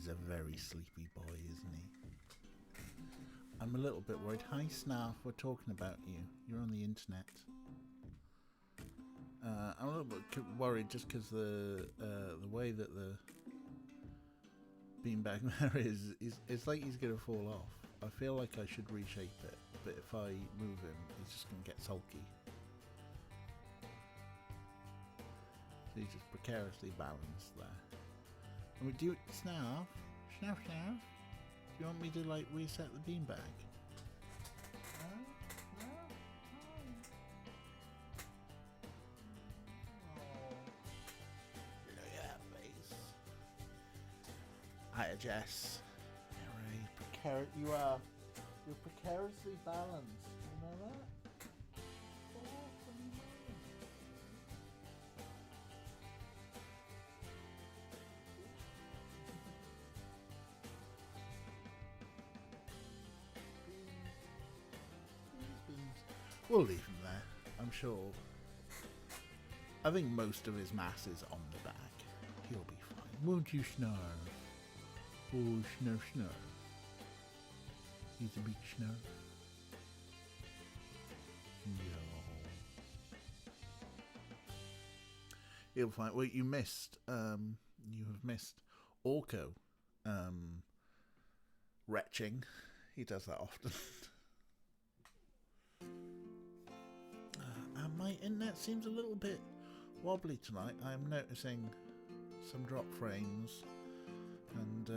He's a very sleepy boy, isn't he? I'm a little bit worried. Hi, Snarf. We're talking about you. You're on the internet. I'm a little bit worried just because the way that the beanbag there is it's like he's going to fall off. I feel like I should reshape it, but if I move him, he's just going to get sulky. So he's just precariously balanced there. And we do Snarf? Snarf? Do you want me to like reset the beanbag? Hiya, Jess. Very you're precariously balanced. You know that? We'll leave him there. I'm sure. I think most of his mass is on the back. He'll be fine. Won't you, Snarf? Oh, Snarf. He's a big Snarf. No. He'll find. Well, you have missed Orko retching. He does that often. And my internet seems a little bit wobbly tonight. I'm noticing some drop frames and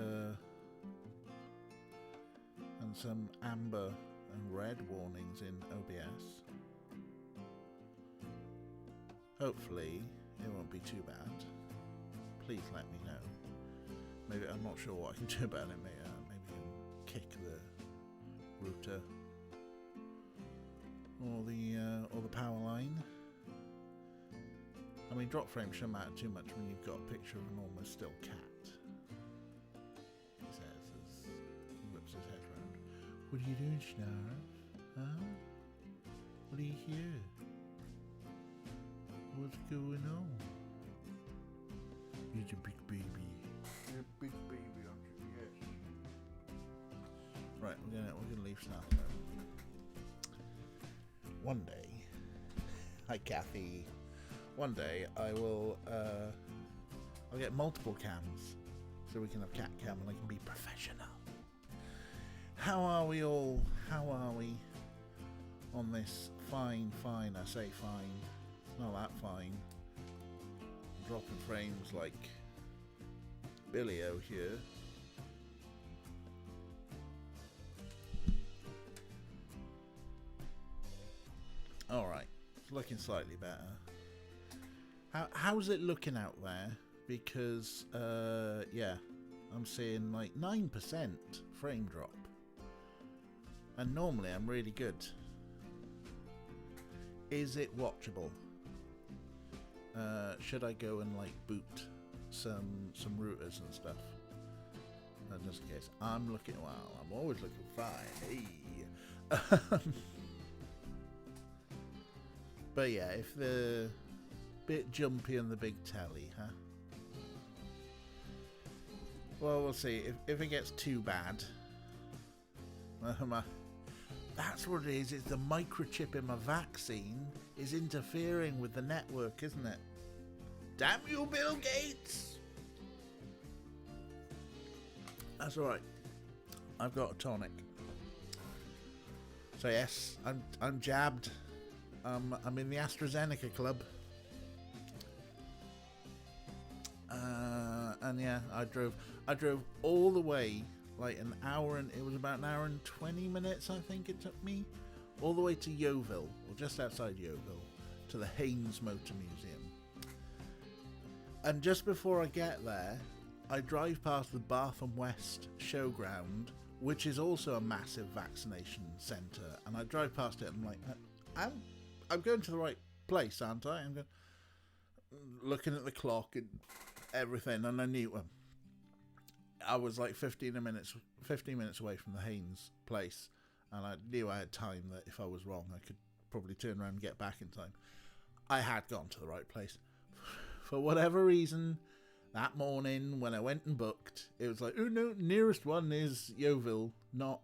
some amber and red warnings in OBS. Hopefully it won't be too bad. Please let me know. Maybe I'm not sure what I can do about it. Maybe kick the router or the power line. I mean, drop frames shouldn't matter too much when you've got a picture of an almost still cat. He says as he whips his head round. What are you doing, Snarf? Huh? What are you here? What's going on? You're a big baby. You're a big baby, aren't you? Yes. Right, we're gonna leave Snarf alone. One day, hi Kathy. One day I will. I'll get multiple cams, so we can have cat cam and I can be professional. How are we all? How are we on this? Fine. I say fine. It's not that fine. I'm dropping frames like Billy-O here. Alright, it's looking slightly better. How's it looking out there? Because, yeah, I'm seeing like 9% frame drop. And normally I'm really good. Is it watchable? Should I go and like boot some routers and stuff? Just in case. I'm always looking fine. Hey. But yeah, if the bit jumpy on the big telly, huh? Well, we'll see. If it gets too bad, that's what it is. It's the microchip in my vaccine is interfering with the network, isn't it? Damn you, Bill Gates! That's all right. I've got a tonic. So yes, I'm jabbed. I'm in the AstraZeneca club. And yeah, I drove all the way, like an hour, and it was about an hour and 20 minutes, I think it took me, all the way to Yeovil, or just outside Yeovil, to the Haynes Motor Museum. And just before I get there, I drive past the Bath and West Showground, which is also a massive vaccination centre, and I drive past it and I'm like, I'm going to the right place, aren't I? I'm looking at the clock and everything, and I knew I was like 15 minutes away from the Haynes place, and I knew I had time that if I was wrong, I could probably turn around and get back in time. I had gone to the right place. For whatever reason, That morning when I went and booked, it was like, oh no, nearest one is Yeovil, not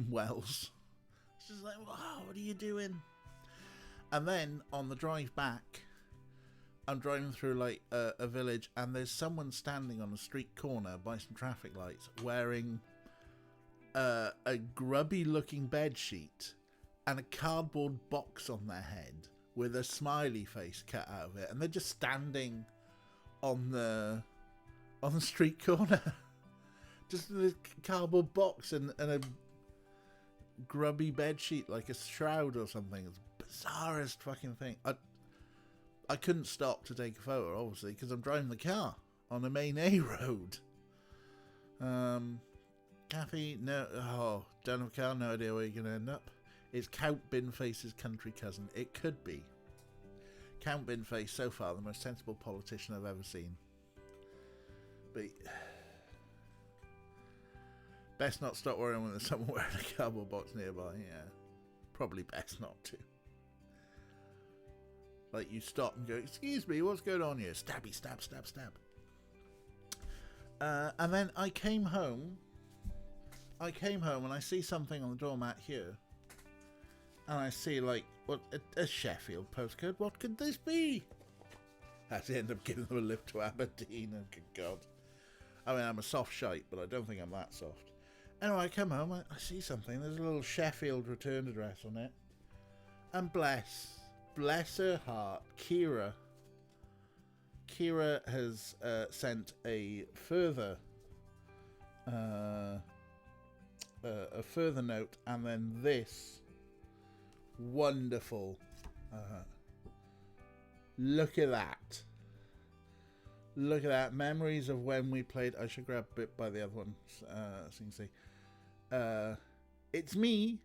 Wells. It's just like, wow, what are you doing? And then on the drive back, I'm driving through like a village, and there's someone standing on a street corner by some traffic lights wearing a grubby looking bed sheet and a cardboard box on their head with a smiley face cut out of it, and they're just standing on the street corner. Just a cardboard box and a grubby bed sheet like a shroud or something. It's the bizarrest fucking thing. I couldn't stop to take a photo, obviously, because I'm driving the car on a main A road. Kathy, no, don't have a car, no idea where you're going to end up. It's Count Binface's country cousin. It could be. Count Binface, so far, the most sensible politician I've ever seen. But best not stop worrying when there's someone wearing a cardboard box nearby. Yeah, probably best not to. Like, you stop and go, excuse me, what's going on here? Stabby, stab, stab, stab. And then I came home and I see something on the doormat here. And I see, like, what a Sheffield postcode. What could this be? I had to end up giving them a lift to Aberdeen. Oh, good God. I mean, I'm a soft shite, but I don't think I'm that soft. Anyway, I come home, I see something. There's a little Sheffield return address on it. And bless her heart, Kira has sent a further note, and then this wonderful look at that, memories of when we played. I should grab a bit by the other one so you can see. It's me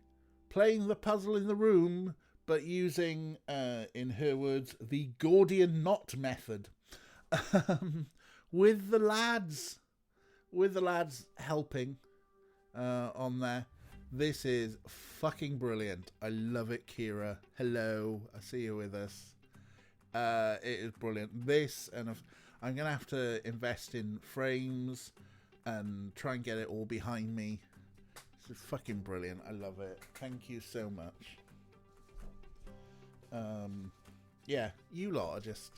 playing the puzzle in the room, but using, in her words, the Gordian knot method. With the lads helping on there. This is fucking brilliant. I love it, Kira. Hello, I see you with us. It is brilliant. This, and I'm going to have to invest in frames and try and get it all behind me. This is fucking brilliant. I love it. Thank you so much. Yeah, you lot are just...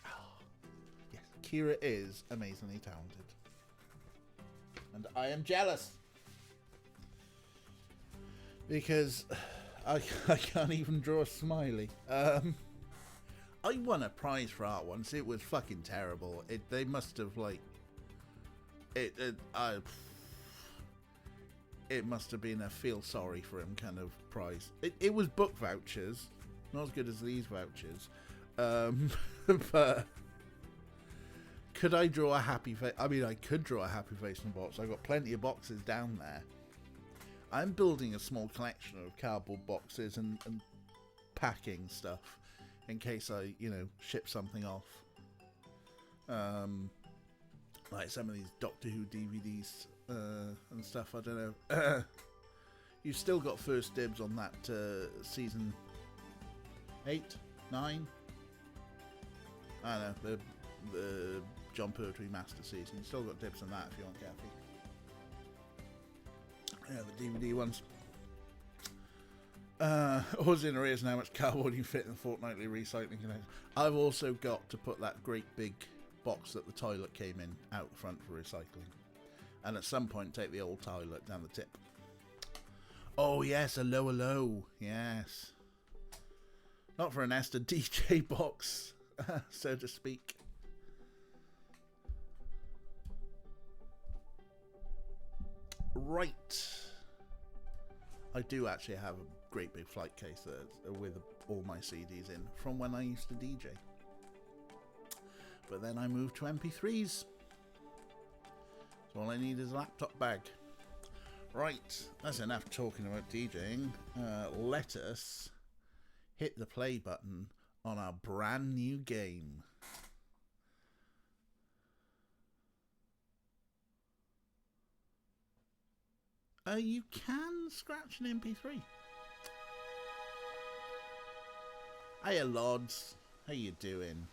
yes, Kira is amazingly talented. And I am jealous. Because I can't even draw a smiley. I won a prize for art once. It was fucking terrible. They must have, like... It must have been a feel sorry for him kind of prize. It was book vouchers. Not as good as these vouchers. But could I draw a happy face? I mean, I could draw a happy face in a box. I've got plenty of boxes down there. I'm building a small collection of cardboard boxes and packing stuff in case I, ship something off. Like some of these Doctor Who DVDs and stuff. I don't know. You've still got first dibs on that season 8, 9. I don't know, the John Pertwee Master season. You've still got dibs on that if you want, Kathy. Yeah, the DVD ones. Always in arrears now, how much cardboard you fit in the fortnightly recycling container. I've also got to put that great big box that the toilet came in out front for recycling. And at some point take the old toilet down the tip. Oh yes, a low. Yes. Not for an Esther DJ box, so to speak. Right. I do actually have a great big flight case with all my CDs in from when I used to DJ. But then I moved to MP3s. So all I need is a laptop bag. Right, that's enough talking about DJing. Let us hit the play button on our brand new game. You can scratch an MP3. Hiya, Lods. How you doing?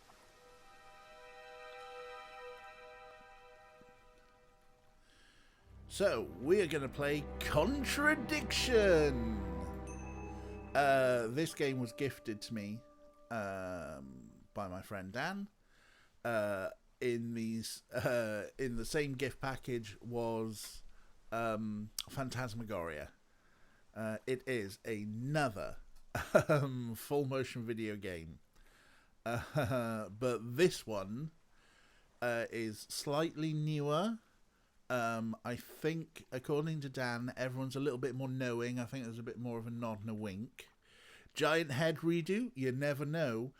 So, we are going to play Contradiction. This game was gifted to me by my friend Dan. In the same gift package was Phantasmagoria. It is another full motion video game. But this one is slightly newer. I think, according to Dan, everyone's a little bit more knowing. I think there's a bit more of a nod and a wink. Giant head redo, you never know.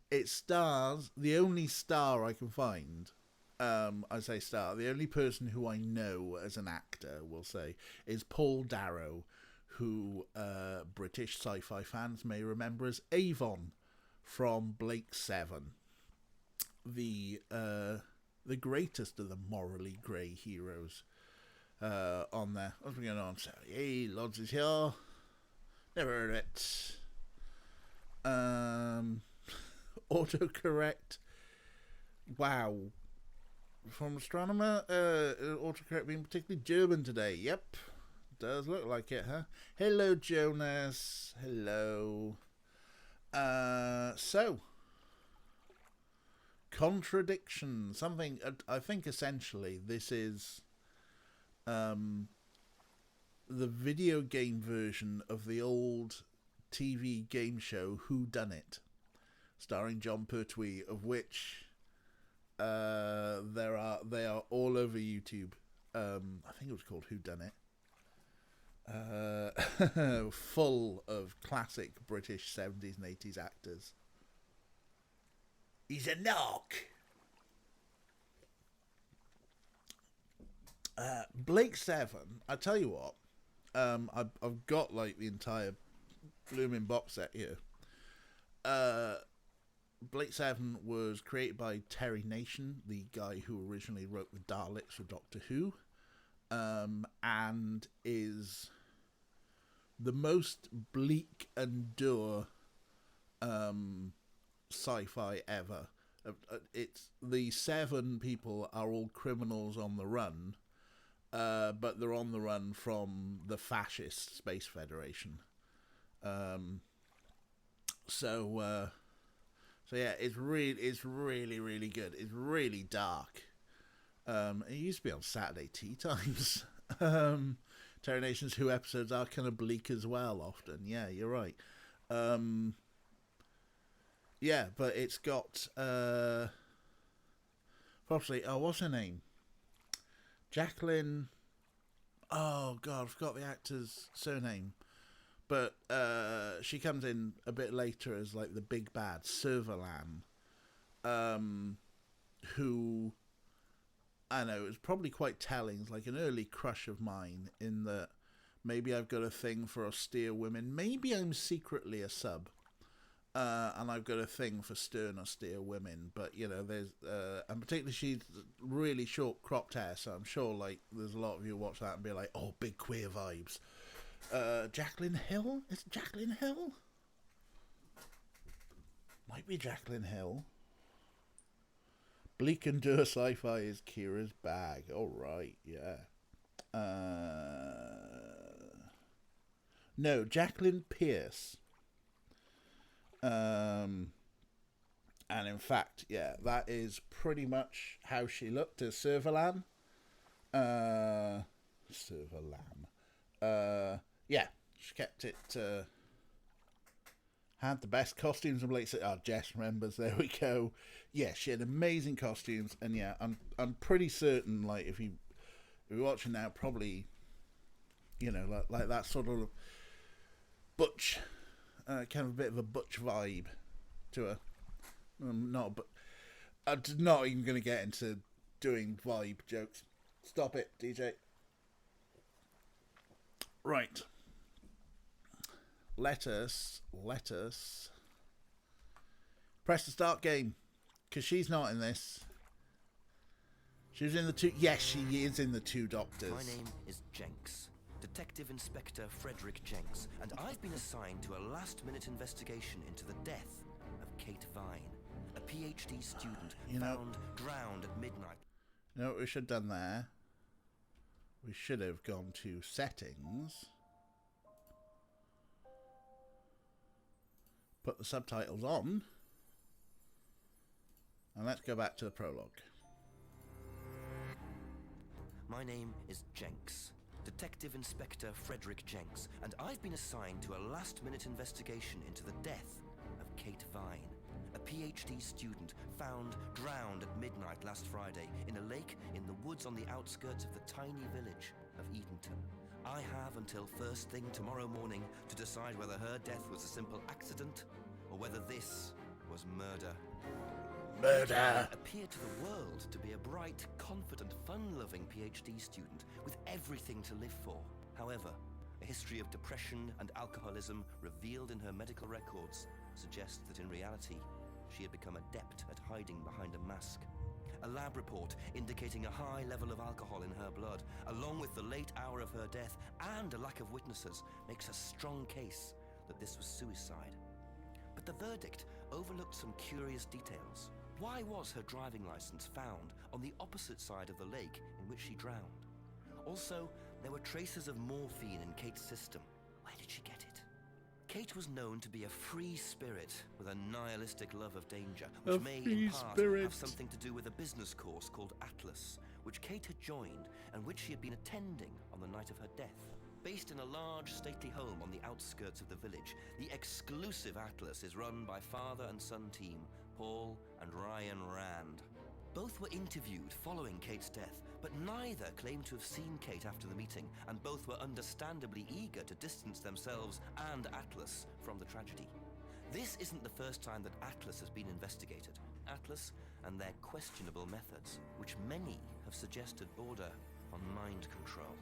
It stars, the only star I can find, I say star, the only person who I know as an actor, we'll say, is Paul Darrow, who British sci-fi fans may remember as Avon from Blake 7. The greatest of the morally grey heroes on there. What's going on? So, hey, Lods is here. Never heard of it. Autocorrect. Wow. From Astronomer, autocorrect being particularly German today. Yep. Does look like it, huh? Hello, Jonas. Hello. So, Contradiction. Something, I think essentially this is the video game version of the old TV game show Who Done It, starring John Pertwee, of which they are all over YouTube. I think it was called Who Done It. Full of classic British 70s and 80s actors. He's a knock. Blake 7, I tell you what, I've got like the entire blooming box set here. Blake 7 was created by Terry Nation, the guy who originally wrote the Daleks for Doctor Who, and is the most bleak and dour sci-fi ever. It's the 7 people are all criminals on the run, but they're on the run from the fascist Space Federation. So yeah, it's really good. It's really dark. It used to be on Saturday tea times. Terry Nation's Who episodes are kind of bleak as well often. Yeah, you're right. Yeah, but it's got probably, what's her name? Jacqueline. Oh God, I forgot the actor's surname. But she comes in a bit later as like the big bad Servalan, who I know is probably quite telling. It's like an early crush of mine, in that maybe I've got a thing for austere women. Maybe I'm secretly a sub. And I've got a thing for stern, austere women, but you know, there's and particularly she's really short cropped hair, so I'm sure like there's a lot of you watch that and be like, oh, big queer vibes. Jacqueline Hill? Is it Jacqueline Hill? Might be Jacqueline Hill. Bleak and dour sci-fi is Kira's bag. All right, yeah. No, Jacqueline Pierce. And in fact, yeah, that is pretty much how she looked as Servalan. Yeah, she kept it. Had the best costumes and Blake. Oh, Jess remembers. There we go. Yeah, she had amazing costumes, and yeah, I'm pretty certain. Like if you're watching now, probably, you know, like that sort of butch. Kind of a bit of a butch vibe to her. I'm not even going to get into doing vibe jokes. Stop it, DJ. Right. Let us press the start game, because she's not in this. She was in the two. Yes, she is in the Two Doctors. My name is Jenks. Detective Inspector Frederick Jenks, and I've been assigned to a last-minute investigation into the death of Kate Vine, a PhD student found drowned at midnight. You know what we should have done there? we should have gone to settings, put the subtitles on, and let's go back to the prologue. My name is Jenks, Detective Inspector Frederick Jenks, and I've been assigned to a last-minute investigation into the death of Kate Vine, a PhD student found drowned at midnight last Friday in a lake in the woods on the outskirts of the tiny village of Edenton. I have until first thing tomorrow morning to decide whether her death was a simple accident or whether this was murder. Murder! Appeared to the world to be a bright, confident, fun-loving PhD student with everything to live for. However, a history of depression and alcoholism revealed in her medical records suggests that in reality, she had become adept at hiding behind a mask. A lab report indicating a high level of alcohol in her blood, along with the late hour of her death and a lack of witnesses, makes a strong case that this was suicide. But the verdict overlooked some curious details. Why was her driving license found on the opposite side of the lake in which she drowned? Also, there were traces of morphine in Kate's system. Where did she get it? Kate was known to be a free spirit with a nihilistic love of danger, which may in part have something to do with a business course called Atlas, which Kate had joined and which she had been attending on the night of her death. Based in a large, stately home on the outskirts of the village, the exclusive Atlas is run by father and son team, Paul and Ryan Rand. Both were interviewed following Kate's death, but neither claimed to have seen Kate after the meeting, and both were understandably eager to distance themselves and Atlas from the tragedy. This isn't the first time that Atlas has been investigated. Atlas and their questionable methods, which many have suggested border on mind control.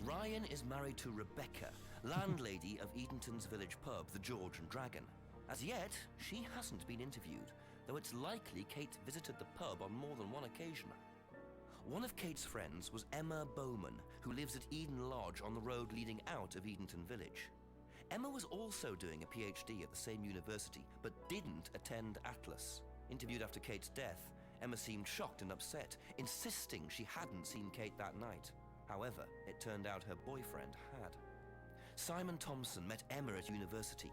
Ryan is married to Rebecca, landlady of Edenton's village pub, the George and Dragon. As yet, she hasn't been interviewed, though it's likely Kate visited the pub on more than one occasion. One of Kate's friends was Emma Bowman, who lives at Eden Lodge on the road leading out of Edenton village. Emma was also doing a PhD at the same university, but didn't attend Atlas. Interviewed after Kate's death, Emma seemed shocked and upset, insisting she hadn't seen Kate that night. However, it turned out her boyfriend had. Simon Thompson met Emma at university.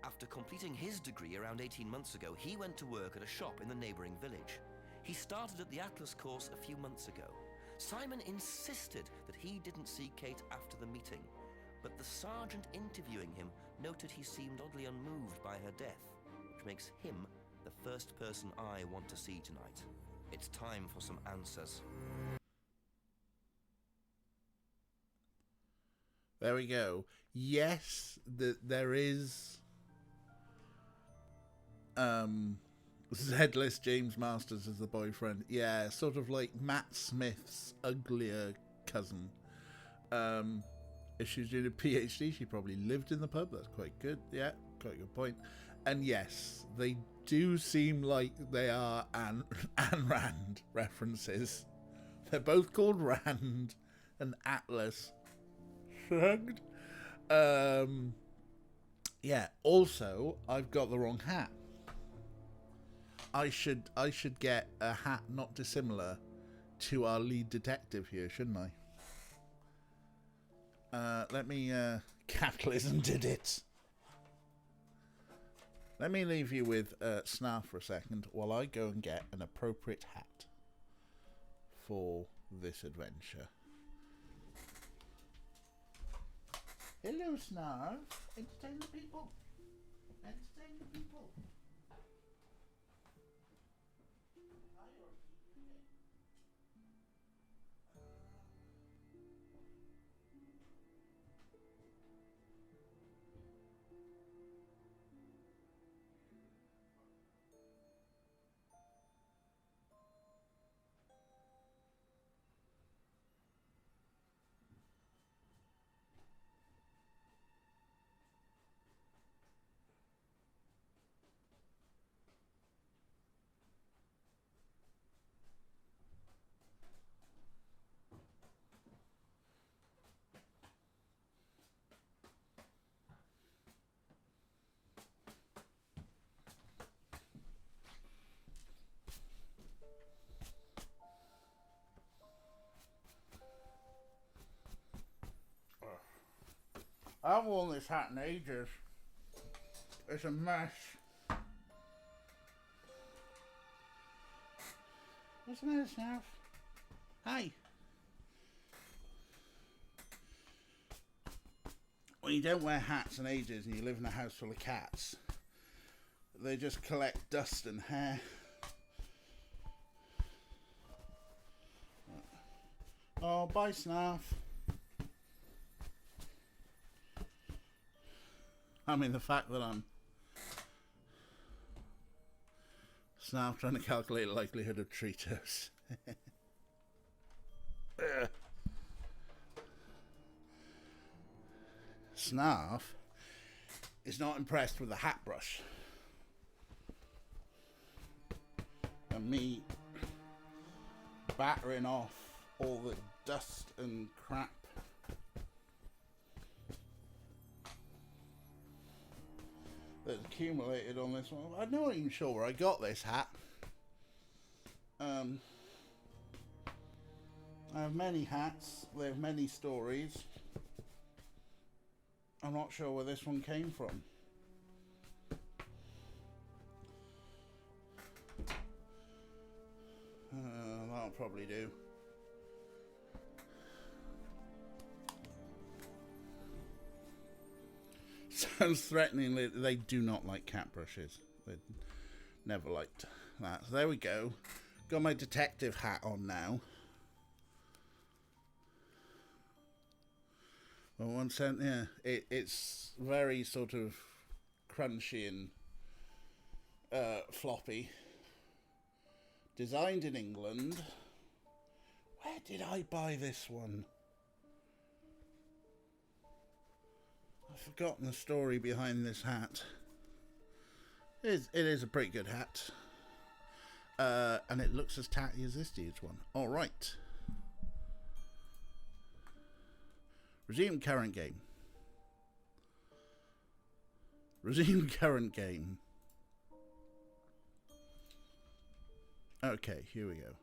After completing his degree around 18 months ago, he went to work at a shop in the neighbouring village. He started at the Atlas course a few months ago. Simon insisted that he didn't see Kate after the meeting, but the sergeant interviewing him noted he seemed oddly unmoved by her death, which makes him the first person I want to see tonight. It's time for some answers. There we go. Yes, there is Z-list James Masters as the boyfriend. Yeah, sort of like Matt Smith's uglier cousin. If she was doing a PhD, she probably lived in the pub. That's quite good. Yeah, quite a good point. And yes, they do seem like they are Ayn Rand references. They're both called Rand and Atlas. Shrugged. Yeah, also, I've got the wrong hat. I should get a hat not dissimilar to our lead detective here, shouldn't I? Let me... capitalism did it. Let me leave you with Snarf for a second while I go and get an appropriate hat for this adventure. Hello, Snarf. Entertain the people. Entertain the people. I've worn this hat in ages. It's a mess. What's the matter, Snaff? Hi. When you don't wear hats in ages and you live in a house full of cats, they just collect dust and hair. Oh, bye, Snaff. I mean, the fact that I'm Snaff trying to calculate the likelihood of Cheetos. Snaff is not impressed with the hat brush. And me battering off all the dust and crap that's accumulated on this one. I'm not even sure where I got this hat. I have many hats. They have many stories. I'm not sure where this one came from. That'll probably do. Sounds threateningly. They do not like cat brushes. They never liked that. So there we go. Got my detective hat on now. Well, 1 cent, yeah. It's very sort of crunchy and floppy. Designed in England. Where did I buy this one? I've forgotten the story behind this hat. It is a pretty good hat. And it looks as tatty as this dude's one. Alright. Resume current game. Resume current game. Okay, here we go.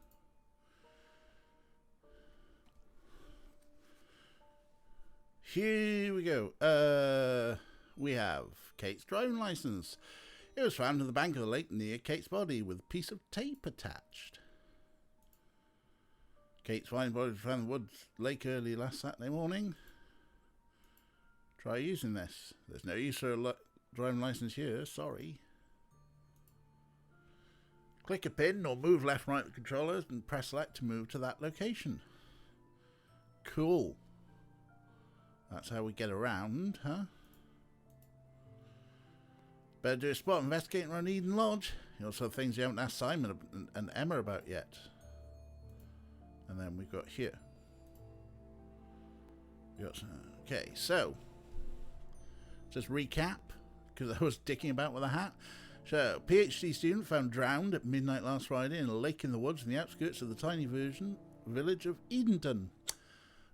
Here we go. We have Kate's driving license. It was found in the bank of the lake near Kate's body with a piece of tape attached. Kate's fine body was found in the woods lake early last Saturday morning. Try using this. There's no use for a driving license here, sorry. Click a pin or move left and right with controllers and press select to move to that location. Cool. That's how we get around, huh? Better do a spot investigating around Eden Lodge. You also have things you haven't asked Simon and Emma about yet. And then we've got here. Okay, so just recap, because I was dicking about with a hat. So, PhD student found drowned at midnight last Friday in a lake in the woods in the outskirts of the tiny village of Edenton.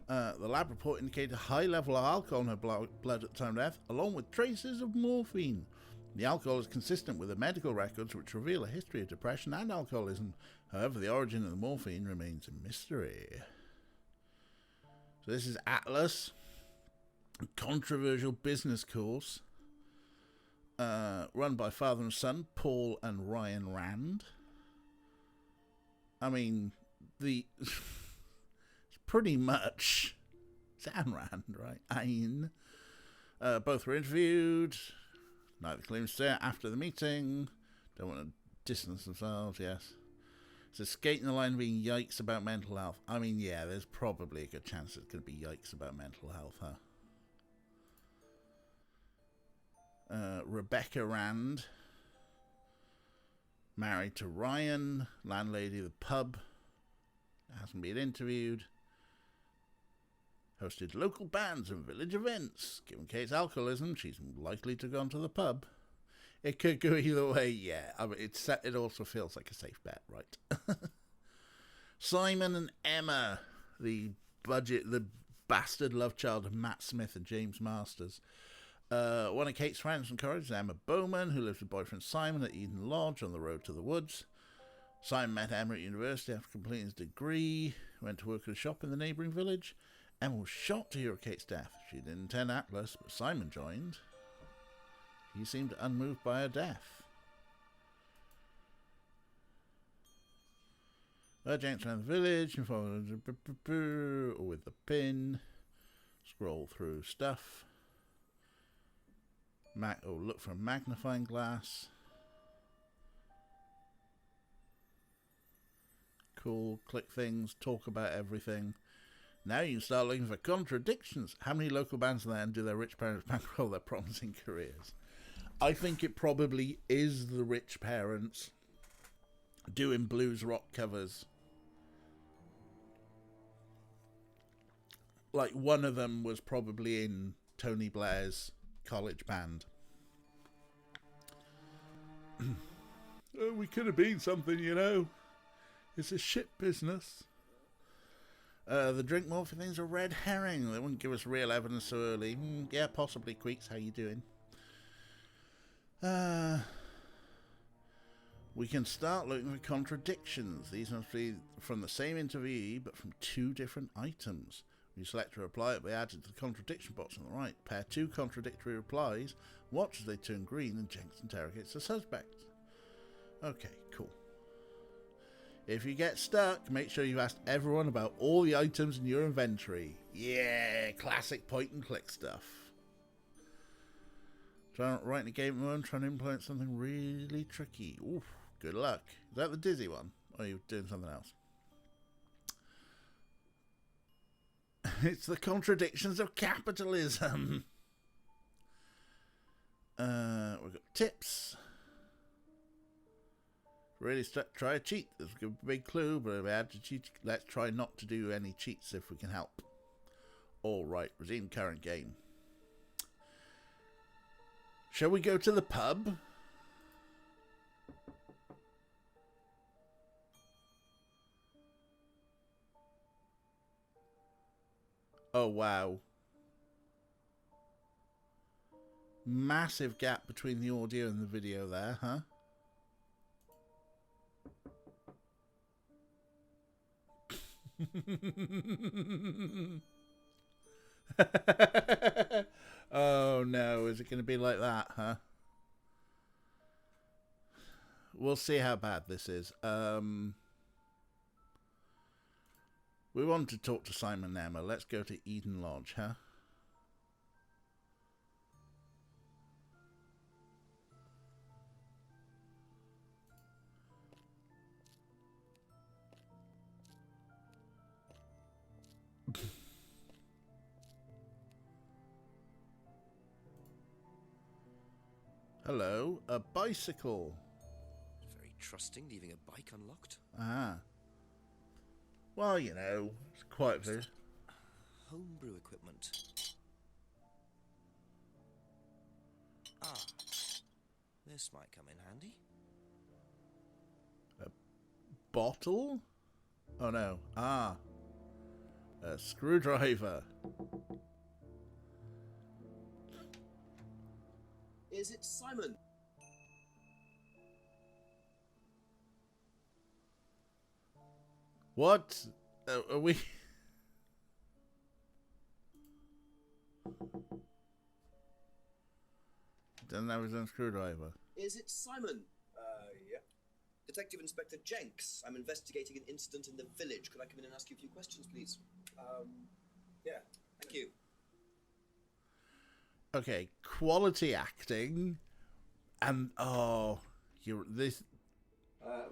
The lab report indicated a high level of alcohol in her blood at the time of death, along with traces of morphine. The alcohol is consistent with the medical records, which reveal a history of depression and alcoholism. However, the origin of the morphine remains a mystery. So this is Atlas, a controversial business course. Run by father and son, Paul and Ryan Rand. I mean, it's pretty much Sam Rand, right? Ayn. Both were interviewed. Neither claims to say after the meeting. Don't want to distance themselves, yes. So skating the line of being yikes about mental health. I mean, yeah, there's probably a good chance it's going to be yikes about mental health, huh? Rebecca Rand, married to Ryan, landlady of the pub, hasn't been interviewed, hosted local bands and village events. Given Kate's alcoholism, she's likely to have gone to the pub. It could go either way, yeah. I mean, it also feels like a safe bet, right? Simon and Emma, the bastard love child of Matt Smith and James Masters. One of Kate's friends from college is Emma Bowman, who lives with boyfriend Simon at Eden Lodge on the road to the woods. Simon met Emma at university after completing his degree, went to work at a shop in the neighbouring village. Emma was shocked to hear of Kate's death. She didn't attend Atlas, but Simon joined. He seemed unmoved by her death. Jenks around the village and followed with the pin. Scroll through stuff. Look for a magnifying glass. Cool. Click things. Talk about everything. Now you can start looking for contradictions. How many local bands are there, and do their rich parents bankroll their promising careers? I think it probably is the rich parents doing blues rock covers. Like, one of them was probably in Tony Blair's college band. Oh, we could have been something, you know. It's a shit business. The drink morphine thing's a red herring. They wouldn't give us real evidence so early. Yeah, possibly. Queeks, how you doing? We can start looking for contradictions. These must be from the same interviewee, but from two different items. When you select a reply, it will be added to the contradiction box on the right. Pair two contradictory replies. Watch as they turn green, and Jenks interrogates the suspect. Okay, cool. If you get stuck, make sure you've asked everyone about all the items in your inventory. Yeah, classic point and click stuff. Writing a game mode, trying to implement something really tricky. Oof, good luck. Is that the dizzy one? Or are you doing something else? It's the contradictions of capitalism. We've got tips. Really try a cheat. There's a big clue, but if we had to cheat, let's try not to do any cheats if we can help. All right, resume current game. Shall we go to the pub? Oh, wow. Massive gap between the audio and the video there, huh? Oh no, is it going to be like that, huh? We'll see how bad this is. We want to talk to Simon and Emma. Let's go to Eden Lodge, huh? Hello, a bicycle. Very trusting, leaving a bike unlocked. Ah. Well, you know, it's quite good. Homebrew equipment. Ah, this might come in handy. A bottle? Oh no. Ah. A screwdriver. Is it Simon? What? Are we... Doesn't have his own screwdriver. Is it Simon? Yeah. Detective Inspector Jenks. I'm investigating an incident in the village. Could I come in and ask you a few questions, please? Yeah. Thank you. Okay, quality acting, and oh, you're this.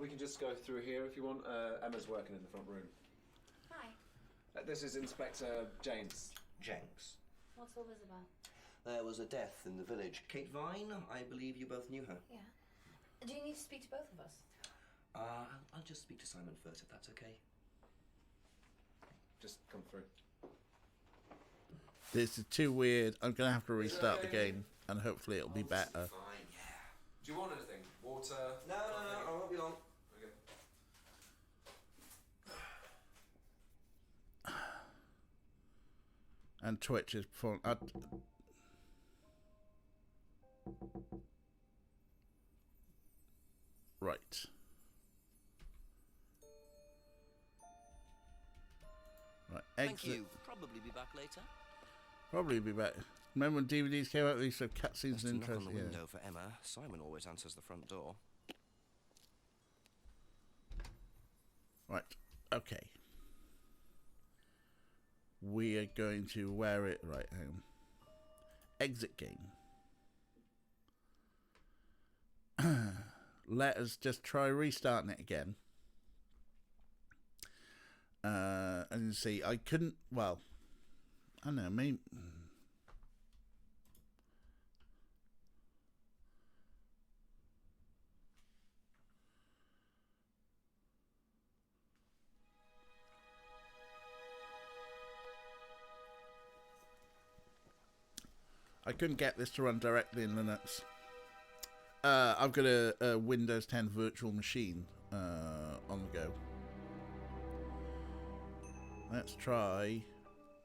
We can just go through here if you want. Emma's working in the front room. Hi. This is Inspector James. Jenks. What's all this about? There was a death in the village. Kate Vine, I believe you both knew her. Yeah. Do you need to speak to both of us? I'll just speak to Simon first, if that's okay. Just come through. This is too weird. I'm gonna have to restart the game, and hopefully it'll be better. Fine, yeah. Do you want anything? Water? No, I won't be long. Okay. And Twitch is performing. Right. Right. Thank Exit. you. probably be back later. Probably be better. Remember when DVDs came out, these sort of cutscenes Best and to knock intros? on the Yeah. window for Emma. Simon always answers the front door. Right. Okay. We are going to wear it. Right. Hang on. Exit game. Let us just try restarting it again. And see, I couldn't. Well, I don't know. Maybe. I couldn't get this to run directly in Linux. I've got a Windows 10 virtual machine on the go. Let's try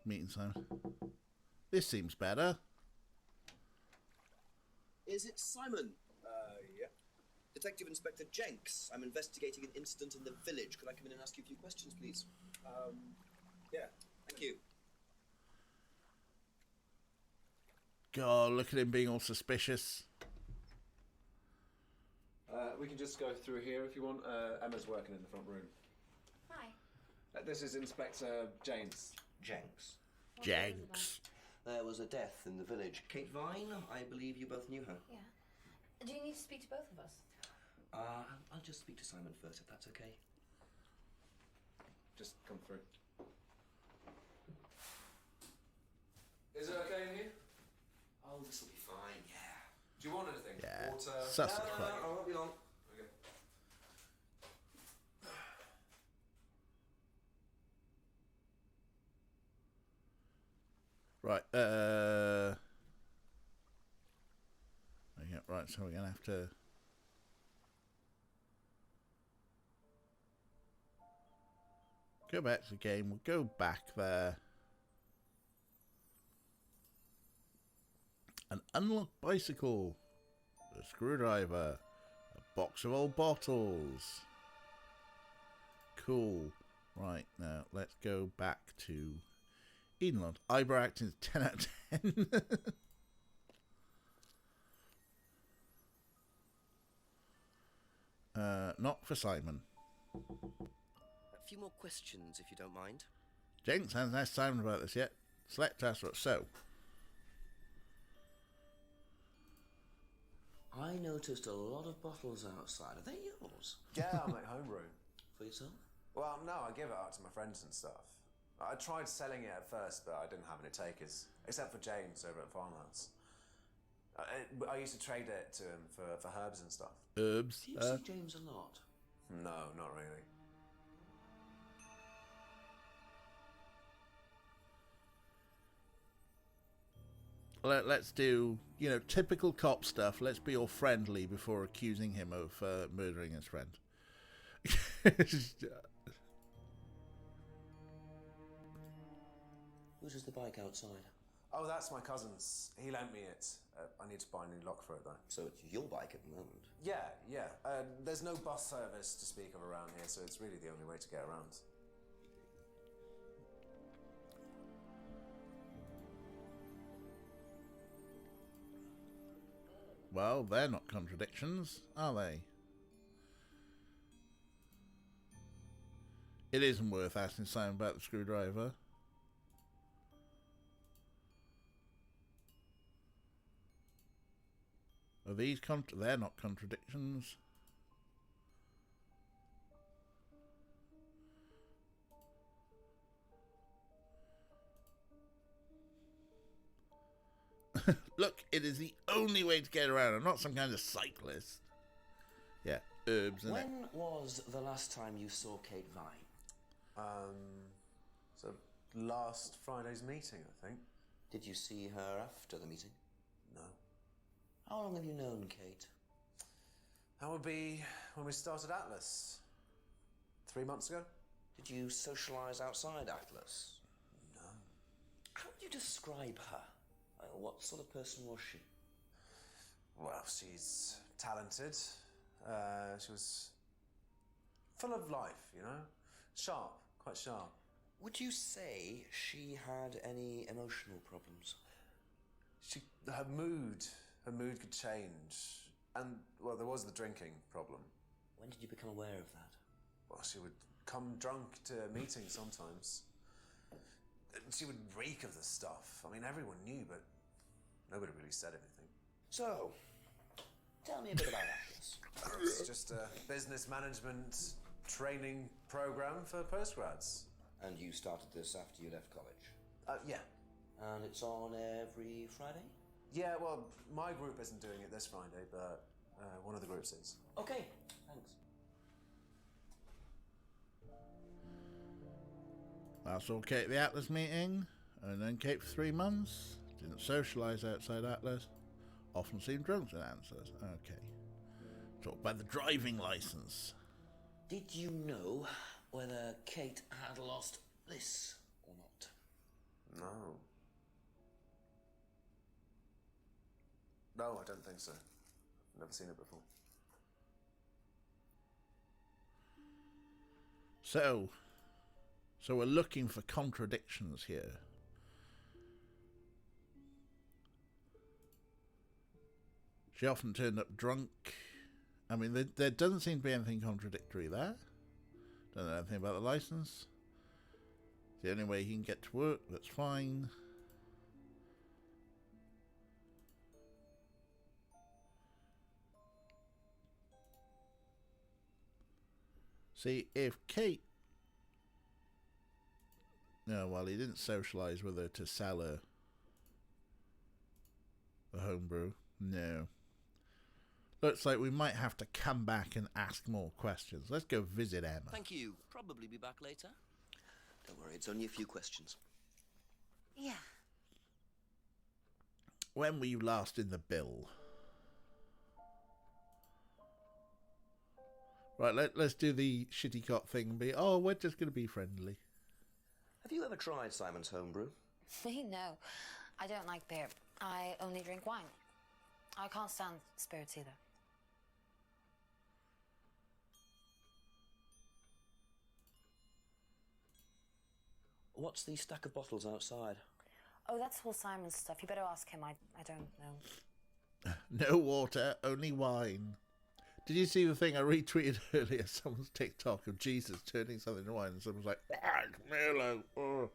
meeting Simon. This seems better. Is it Simon? Yeah. Detective Inspector Jenks. I'm investigating an incident in the village. Could I come in and ask you a few questions, please? Yeah. Thank you. God, look at him being all suspicious. We can just go through here if you want. Emma's working in the front room. Hi. This is Inspector James. Jenks. What's all this Jenks. There was a death in the village. Kate Vine, I believe you both knew her. about? Yeah. Do you need to speak to both of us? I'll just speak to Simon first, if that's okay. Just come through. Is it okay in here? Oh, this will be fine, yeah. Do you want anything? Yeah. Water? Sus- No, I won't be long. Okay. Right. Yeah, right, so we're going to have to... go back to the game. We'll go back there. An unlocked bicycle. A screwdriver. A box of old bottles. Cool. Right, now let's go back to Edenlod. Eyebrow acting is 10 out of 10. Not for Simon. A few more questions, if you don't mind. Jenks hasn't asked Simon about this yet. Select task. So, I noticed a lot of bottles outside. Are they yours? Yeah, I make homebrew. For yourself? Well, no, I give it out to my friends and stuff. I tried selling it at first, but I didn't have any takers, except for James over at Farmhouse. I used to trade it to him for herbs and stuff. herbs. Do you see James a lot? No, not really. Let's do, typical cop stuff. Let's be all friendly before accusing him of murdering his friend. Whose is the bike outside? Oh, that's my cousin's. He lent me it. I need to buy a new lock for it, though. So it's your bike at the moment. Yeah. There's no bus service to speak of around here, so it's really the only way to get around. Well, they're not contradictions, are they? It isn't worth asking Simon about the screwdriver. Are these they're not contradictions. Look, it is the only way to get around. I'm not some kind of cyclist. Yeah, herbs and When was the last time you saw Kate Vine? So last Friday's meeting, I think. Did you see her after the meeting? No. How long have you known Kate? That would be when we started Atlas. 3 months ago? Did you socialise outside Atlas? No. How would you describe her? What sort of person was she? Well, she's talented. She was full of life, Sharp, quite sharp. Would you say she had any emotional problems? Her mood could change. And, well, there was the drinking problem. When did you become aware of that? Well, she would come drunk to meetings sometimes. She would reek of the stuff. I mean, everyone knew, but nobody really said anything. So, tell me a bit about Atlas. It's just a business management training program for postgrads. And you started this after you left college? Yeah. And it's on every Friday? Yeah, well, my group isn't doing it this Friday, but one of the groups is. Okay, thanks. I saw Kate at the Atlas meeting, and then Kate for 3 months. Didn't socialise outside Atlas. Often seemed drunk with answers. Okay. Talk about the driving licence. Did you know whether Kate had lost this or not? No. No, I don't think so. I've never seen it before. So we're looking for contradictions here. She often turned up drunk. I mean, there doesn't seem to be anything contradictory there. Don't know anything about the licence. It's the only way he can get to work, that's fine. See, if Kate... No, well, he didn't socialise with her to sell her the homebrew. No. Looks like we might have to come back and ask more questions. Let's go visit Emma. Thank you. Probably be back later. Don't worry, it's only a few questions. Yeah. When were you last in the bill? Right, let's do the shitty cop thing and be, oh, we're just going to be friendly. Have you ever tried Simon's homebrew? Me? No. I don't like beer. I only drink wine. I can't stand spirits either. What's the stack of bottles outside? Oh, that's all Simon's stuff. You better ask him. I don't know. No water, only wine. Did you see the thing I retweeted earlier? Someone's TikTok of Jesus turning something to wine and someone's like, Merlot. Oh.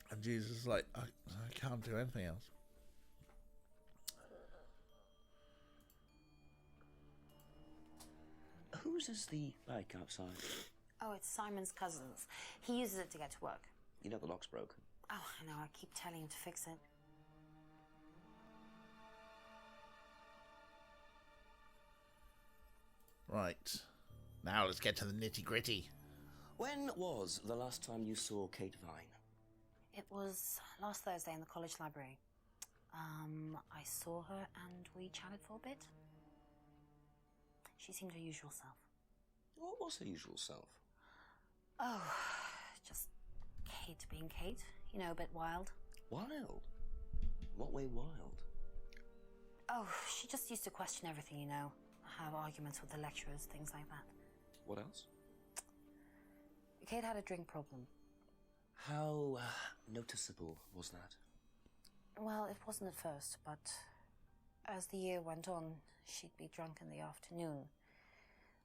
And Jesus is like, I can't do anything else. Whose is the bike outside? Oh, it's Simon's cousin's. He uses it to get to work. You know the lock's broken. Oh, I know. I keep telling him to fix it. Right. Now let's get to the nitty-gritty. When was the last time you saw Kate Vine? It was last Thursday in the college library. I saw her and we chatted for a bit. She seemed her usual self. What was her usual self? Oh, just Kate being Kate. You know, a bit wild. Wild? What way wild? Oh, she just used to question everything, you know. Have arguments with the lecturers, things like that. What else? Kate had a drink problem. How noticeable was that? Well, it wasn't at first, but as the year went on, she'd be drunk in the afternoon.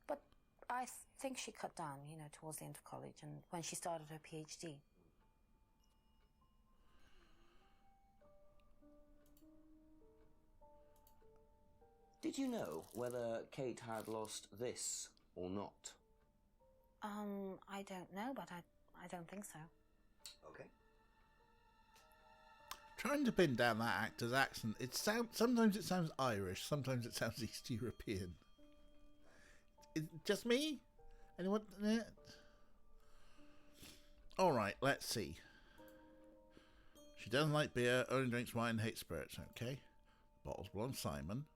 But I think she cut down, you know, towards the end of college and when she started her PhD. Did you know whether Kate had lost this or not? I don't know, but I don't think so. Okay. Trying to pin down that actor's accent. Sometimes it sounds Irish, sometimes it sounds East European. Is it just me? Anyone? Alright, let's see. She doesn't like beer, only drinks wine, hates spirits. Okay. Bottles belong to Simon.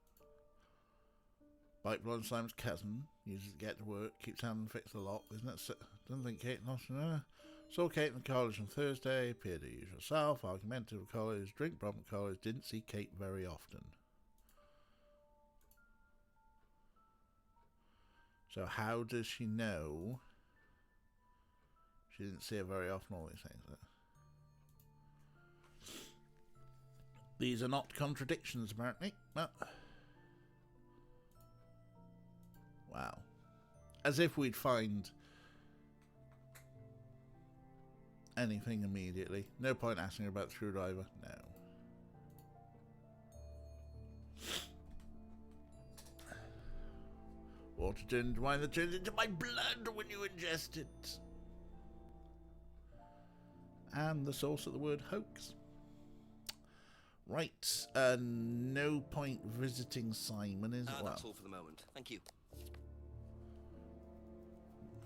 Bike belongs to Simon's cousin. Uses it to get to work. Keeps having to fix the lock. Isn't it? Doesn't think Kate lost her. Saw Kate in college on Thursday. Appeared her usual self. Argumentative at college. Drink problem at college. Didn't see Kate very often. So how does she know She didn't see it very often, all these things. These are not contradictions, apparently. But... wow. As if we'd find anything immediately. No point asking her about the screwdriver. No. Water turned into wine that turns into my blood when you ingest it. And the source of the word hoax. Right. No point visiting Simon, is it? Well, that's all for the moment. Thank you.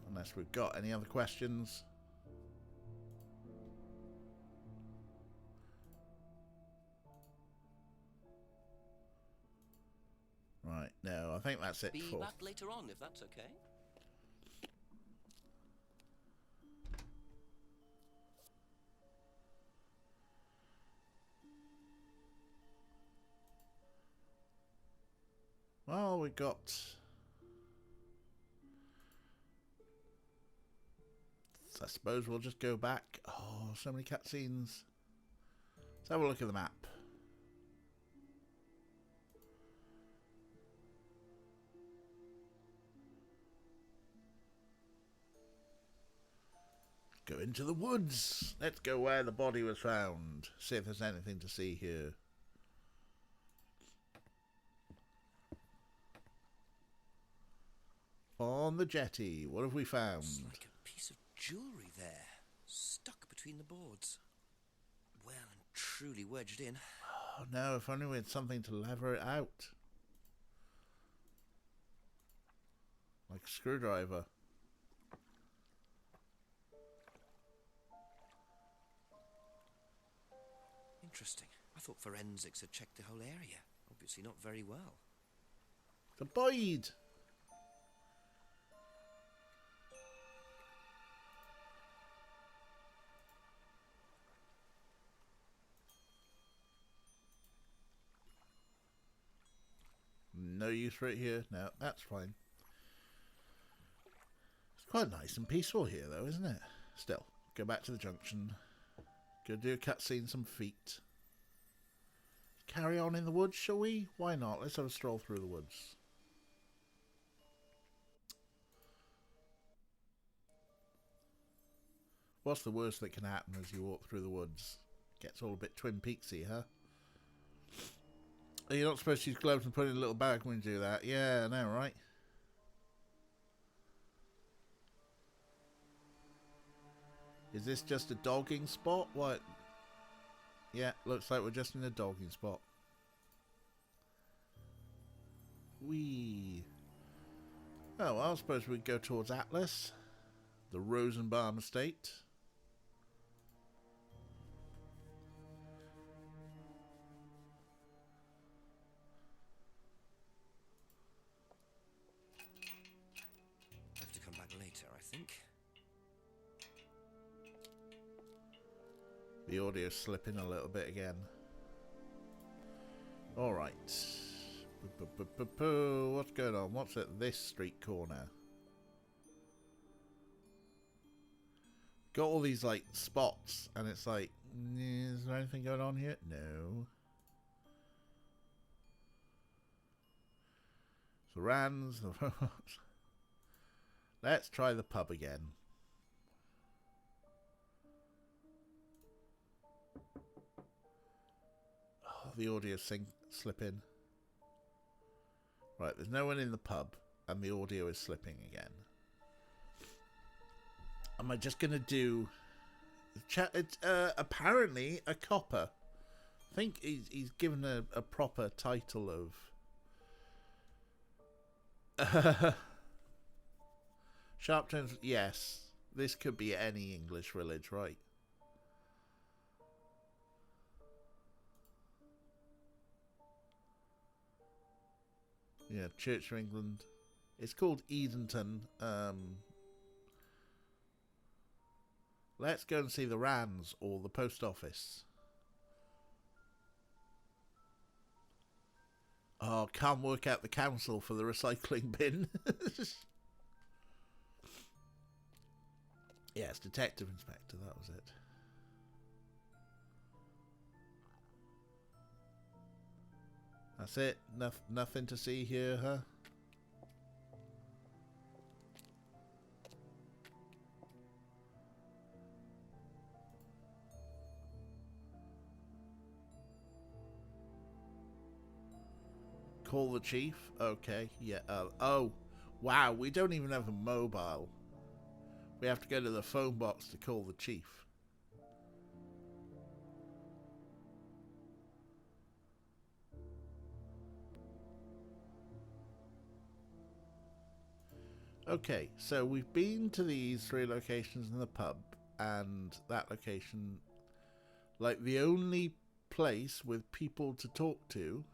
Unless we've got any other questions. Right, no, I think that's it. Be back later on, if that's okay. Well, we got... I suppose we'll just go back. Oh, so many cutscenes. Let's have a look at the map. Go into the woods. Let's go where the body was found. See if there's anything to see here. On the jetty, what have we found? It's like a piece of jewellery there, stuck between the boards. Well and truly wedged in. Oh no, if only we had something to lever it out. Like a screwdriver. Interesting. I thought forensics had checked the whole area. Obviously not very well. The Boyd! No use right here. No, that's fine. It's quite nice and peaceful here, though, isn't it? Still, go back to the junction. Go do a cutscene, some feet. Carry on in the woods, shall we? Why not? Let's have a stroll through the woods. What's the worst that can happen as you walk through the woods? Gets all a bit Twin Peaksy, huh? You're not supposed to use gloves and put it in a little bag when you do that. Yeah, I know, right? Is this just a dogging spot? What? Yeah, looks like we're just in a dogging spot. Whee. Oh, well, I suppose we'd go towards Atlas. The Rosenbaum estate. Have to come back later, I think. The audio's slipping a little bit again. Alright. What's going on? What's at this street corner? Got all these, like, spots, and it's like, is there anything going on here? No. So Rands. Let's try the pub again. Oh, the audio slipping. Right, there's no one in the pub, and the audio is slipping again. Am I just going to do... It's apparently a copper. I think he's given a proper title of... Sharp turns... Yes. This could be any English village, right? Yeah, Church of England. It's called Edenton. Let's go and see the Rands or the post office. Oh, can't work out the council for the recycling bin. Yes, Detective Inspector, that was it. That's it? Nothing to see here, huh? Call the chief? Okay, yeah. Oh, wow, we don't even have a mobile. We have to go to the phone box to call the chief. Okay, so we've been to these 3 locations in the pub, and that location, like the only place with people to talk to.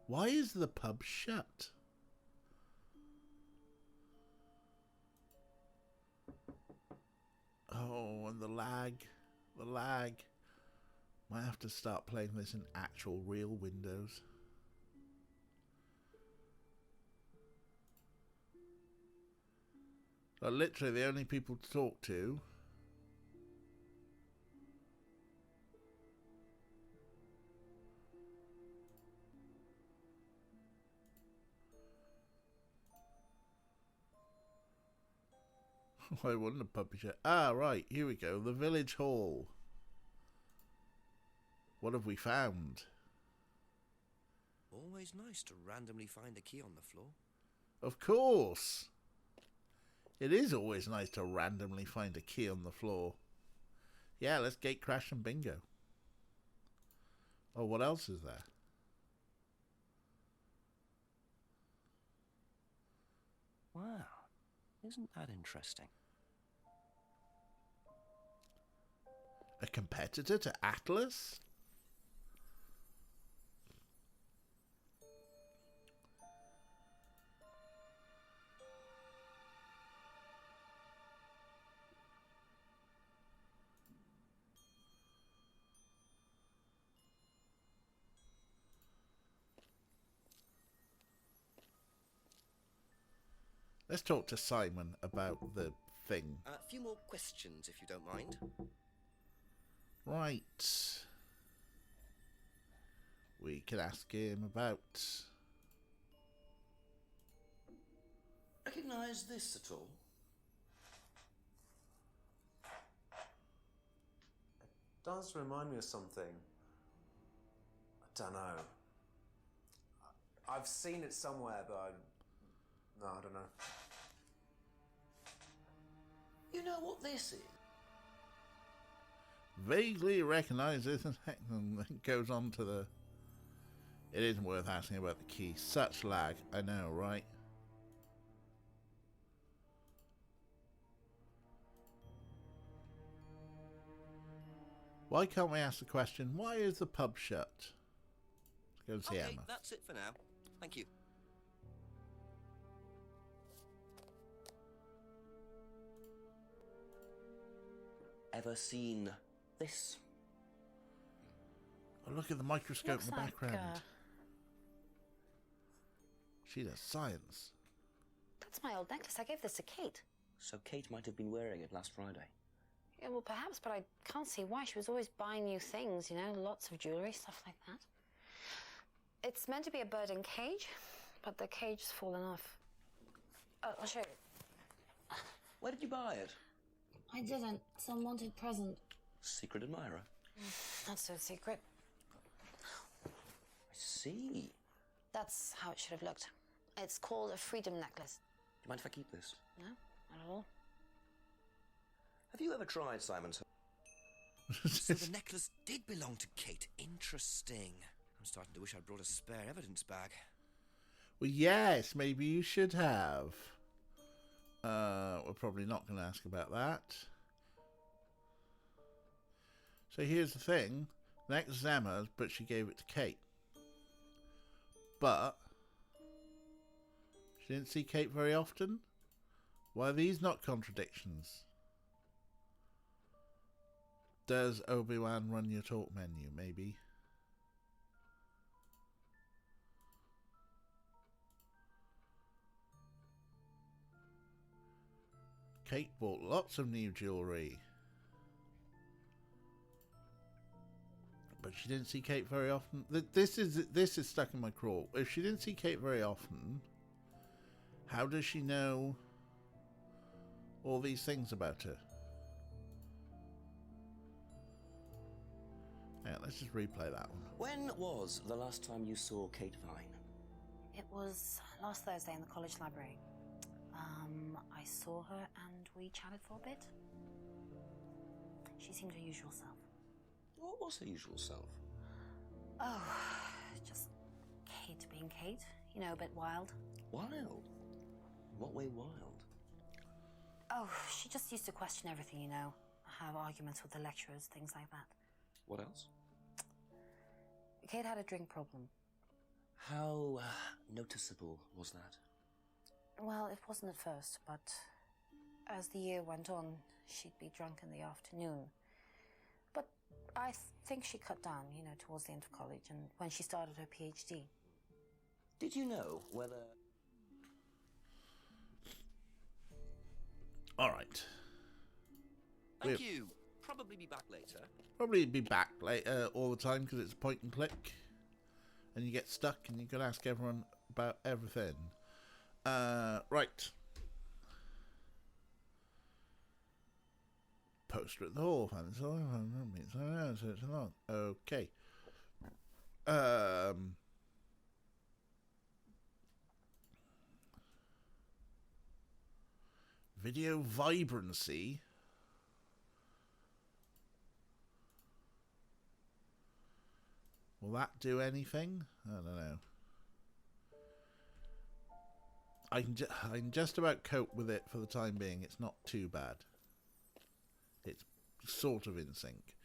Why is the pub shut? Oh, and the lag. The lag. Might have to start playing this in actual real Windows. But literally the only people to talk to. Why wouldn't a pub be shut? Ah, right, here we go. The village hall. What have we found? Always nice to randomly find a key on the floor. Of course. It is always nice to randomly find a key on the floor. Yeah, let's gate crash and bingo. Oh, what else is there? Wow, isn't that interesting? A competitor to Atlas? Let's talk to Simon about the thing. A few more questions, if you don't mind. Right. We can ask him about... Recognise this at all? It does remind me of something. I don't know. I've seen it somewhere, but no, I don't know. You know what this is? Vaguely recognise this, and it goes on to the... It isn't worth asking about the key. Such lag. I know, right? Why can't we ask the question, why is the pub shut? Let's go and see Okay, Emma. that's it for now. Thank you. Ever seen this? Oh, look at the microscope Looks in the like, background. She does science. That's my old necklace. I gave this to Kate. So Kate might have been wearing it last Friday. Yeah, well, perhaps, but I can't see why. She was always buying new things, you know, lots of jewellery, stuff like that. It's meant to be a bird in cage, but the cage's fallen off. I'll show you. Where did you buy it? I didn't. Some wanted present. Secret admirer. Not so secret. I see. That's how it should have looked. It's called a freedom necklace. Do you mind if I keep this? No, not at all. Have you ever tried Simon's? So the necklace did belong to Kate. Interesting. I'm starting to wish I'd brought a spare evidence bag. Well, yes, maybe you should have. We're probably not going to ask about that. So here's the thing. The necklace is Emma's, but she gave it to Kate. But she didn't see Kate very often. Why are these not contradictions? Does Obi-Wan run your talk menu, maybe? Kate bought lots of new jewellery. But she didn't see Kate very often. This is stuck in my craw. If she didn't see Kate very often, how does she know all these things about her? Yeah, let's just replay that one. When was the last time you saw Kate Vine? It was last Thursday in the college library. I saw her and we chatted for a bit. She seemed her usual self. What was her usual self? Oh, just Kate being Kate. You know, a bit wild. Wild? What way wild? Oh, she just used to question everything, you know. Have arguments with the lecturers, things like that. What else? Kate had a drink problem. How noticeable was that? Well, it wasn't at first, but as the year went on, she'd be drunk in the afternoon. But I think she cut down, you know, towards the end of college and when she started her PhD. Did you know whether... All right. Thank you. Probably be back later. Probably be back later all the time because it's point and click. And you get stuck and you've got to ask everyone about everything. Right. Poster at the hall. Okay. Video vibrancy. Will that do anything? I don't know. I can just about cope with it for the time being. It's not too bad. It's sort of in sync.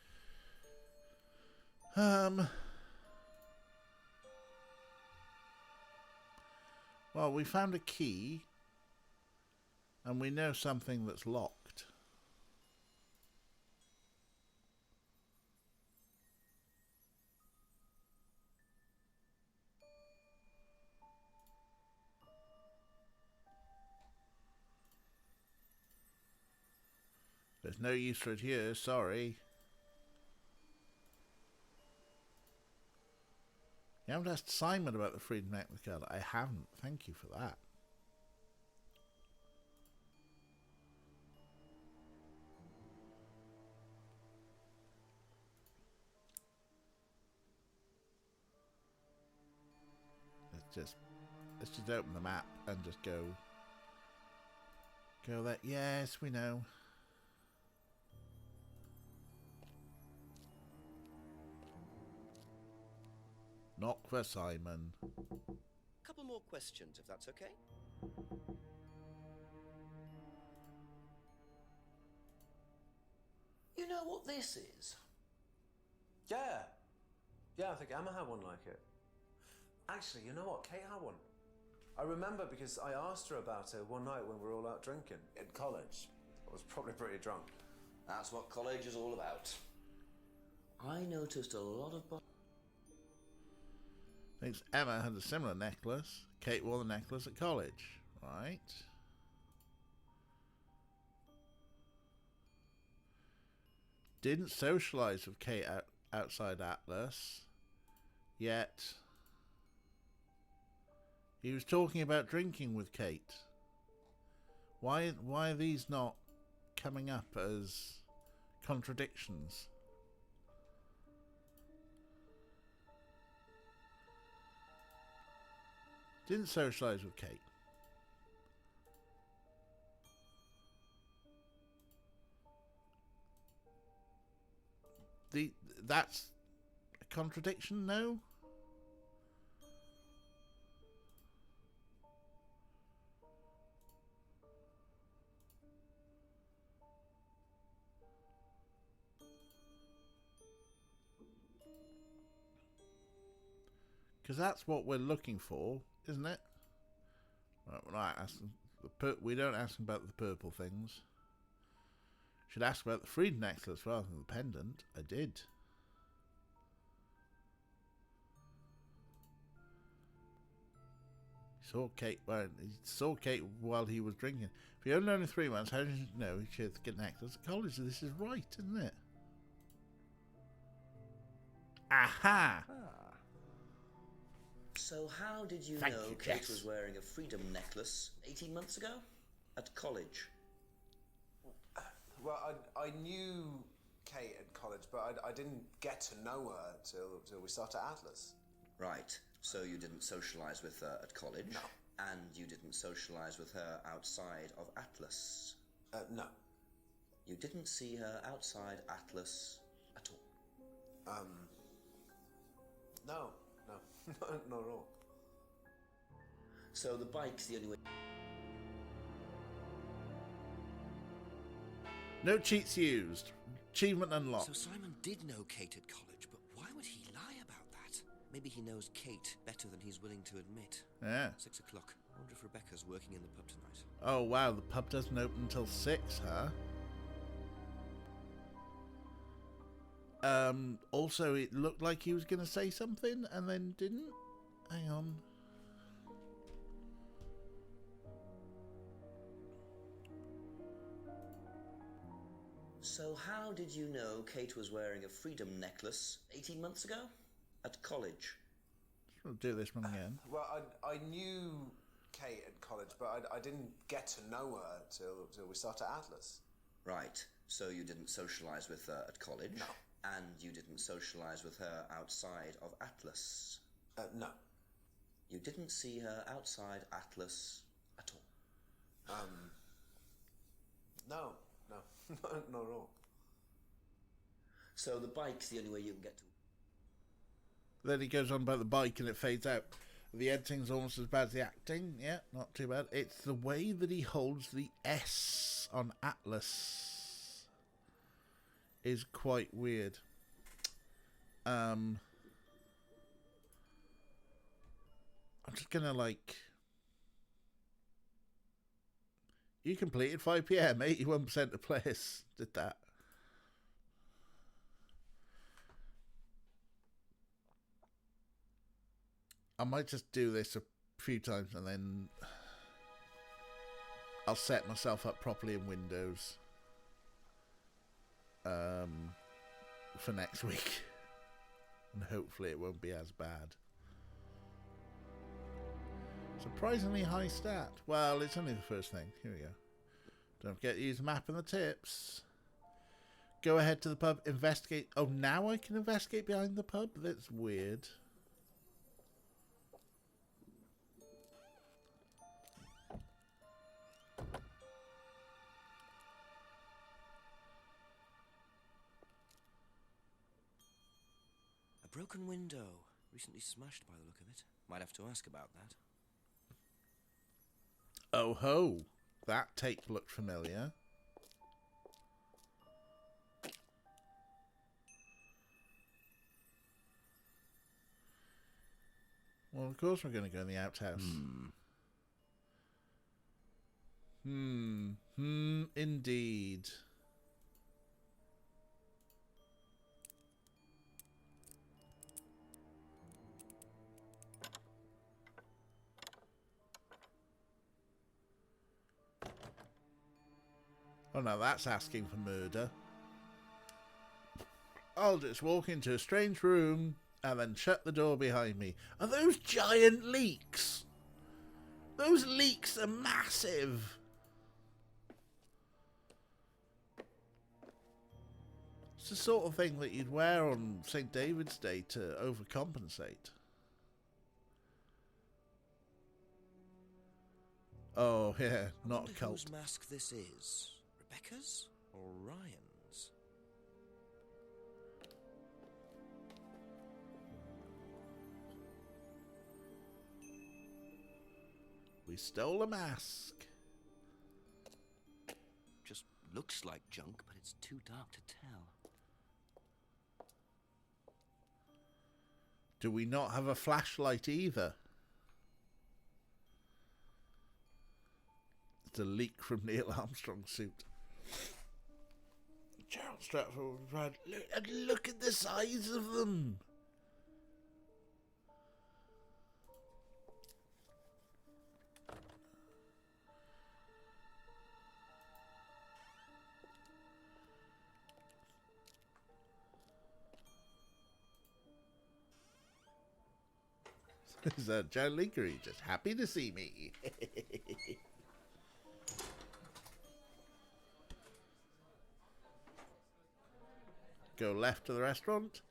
Well, we found a key. And we know something that's locked. There's no use for it here, sorry. You haven't asked Simon about the Freedom Necklace card. I haven't. Thank you for that. Let's just open the map and just go there. Yes, we know. Knock for Simon. Couple more questions, if that's okay. You know what this is? Yeah. Yeah, I think Emma had one like it. Actually, you know what? Kate had one. I remember because I asked her about it one night when we were all out drinking in college. I was probably pretty drunk. That's what college is all about. I noticed a lot of... Thinks Emma had a similar necklace. Kate wore the necklace at college, right? Didn't socialise with Kate outside Atlas, yet he was talking about drinking with Kate. Why are these not coming up as contradictions? Didn't socialise with Kate. That's a contradiction, no? Because that's what we're looking for, isn't it? Right, we're not asking we don't ask them about the purple things. Should ask about the freedom necklace rather than the pendant. I did. saw Kate. Well, he saw Kate while he was drinking. If you only known her 3 months, how did you know she had to get an necklace at college? This is right, isn't it? Aha! So how did you Thank know you, Kate Jess. was wearing a freedom necklace 18 months ago? At college? Well, I knew Kate at college, but I didn't get to know her till we started Atlas. Right. So you didn't socialise with her at college? No. And you didn't socialise with her outside of Atlas? No. You didn't see her outside Atlas at all? No. Not at all. So the bike's the only way... No cheats used. Achievement unlocked. So Simon did know Kate at college, but why would he lie about that? Maybe he knows Kate better than he's willing to admit. Yeah. 6 o'clock. I wonder if Rebecca's working in the pub tonight. Oh wow, the pub doesn't open until 6, huh? Also, it looked like he was going to say something and then didn't. Hang on. So how did you know Kate was wearing a freedom necklace 18 months ago? At college? We'll do this one again. Well, I knew Kate at college, but I didn't get to know her till we started Atlas. Right. So you didn't socialise with her at college? No. And you didn't socialise with her outside of Atlas? No. You didn't see her outside Atlas at all? No. Not at all. So the bike's the only way you can get to... Then he goes on about the bike and it fades out. The editing's almost as bad as the acting. Yeah, not too bad. It's the way that he holds the S on Atlas is quite weird. I'm just gonna like... You completed 5 PM. 81% of players did that. I might just do this a few times and then I'll set myself up properly in Windows for next week. And hopefully it won't be as bad. Surprisingly high stat. Well, it's only the first thing. Here we go. Don't forget to use the map and the tips. Go ahead to the pub. Investigate. Oh, now I can investigate behind the pub? That's weird. A broken window. Recently smashed by the look of it. Might have to ask about that. Oh ho, that tape looked familiar. Well, of course we're going to go in the outhouse. Indeed. Oh no, that's asking for murder. I'll just walk into a strange room and then shut the door behind me. Are those giant leaks? Those leaks are massive. It's the sort of thing that you'd wear on St. David's Day to overcompensate. Oh, yeah, not a Wonder cult. whose mask this is. Rebecca's or Ryan's? We stole a mask. Just looks like junk, but it's too dark to tell. Do we not have a flashlight either? It's a leak from Neil Armstrong's suit. Gerald Stratford, Brad, look at the size of them. Is that John Linkery just happy to see me? Go left to the restaurant.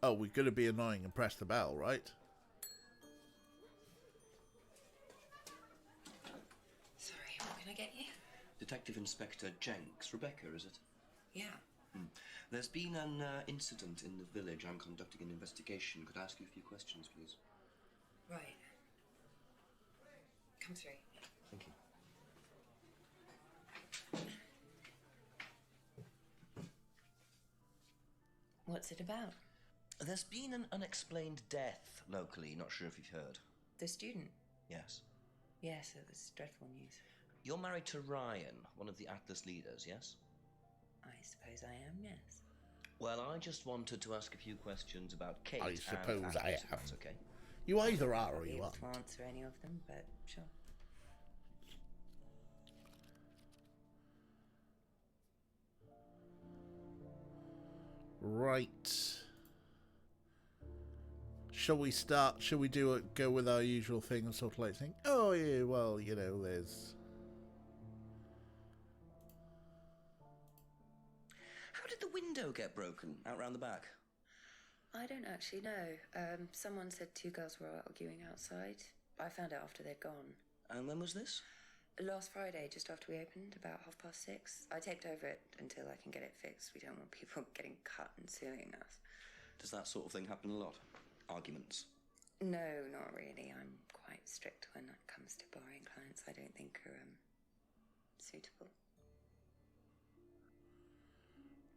Oh, we're going to be annoying and press the bell, right? Sorry, what can I get you? Detective Inspector Jenks. Rebecca, is it? Yeah. There's been an incident in the village. I'm conducting an investigation. Could I ask you a few questions, please? Right. Come through. Thank you. What's it about? There's been an unexplained death locally. Not sure if you've heard. The student? Yes. Yes, it was dreadful news. You're married to Ryan, one of the Atlas leaders, yes? I suppose I am, yes. Well, I just wanted to ask a few questions about Kate. I and suppose Atlas, I if am. that's okay. You either are or I'll be you able aren't. to answer any of them, but sure. Right. Shall we start? Shall we go with our usual thing and sort of like think, oh yeah, well, you know, there's... How did the window get broken out round the back? I don't actually know. Someone said two girls were arguing outside. I found out after they'd gone. And when was this? Last Friday, just after we opened, about 6:30. I taped over it until I can get it fixed. We don't want people getting cut and suing us. Does that sort of thing happen a lot? Arguments? No, not really. I'm quite strict when it comes to barring clients I don't think are suitable.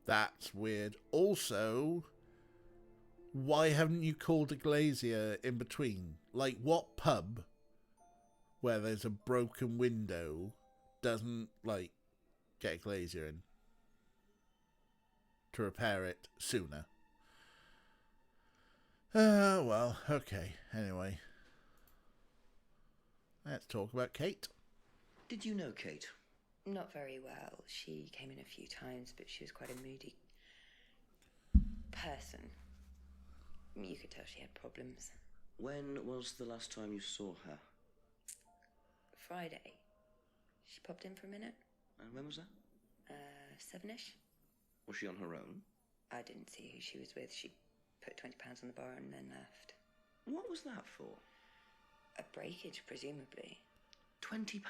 That's weird. Also, why haven't you called a glazier in between? Like, what pub where there's a broken window doesn't, like, get a glazier in to repair it sooner? Well, okay. Anyway, let's talk about Kate. Did you know Kate? Not very well. She came in a few times, but she was quite a moody person. You could tell she had problems. When was the last time you saw her? Friday. She popped in for a minute. And when was that? 7ish. Was she on her own? I didn't see who she was with. She put £20 on the bar and then left. What was that for? A breakage, presumably. £20?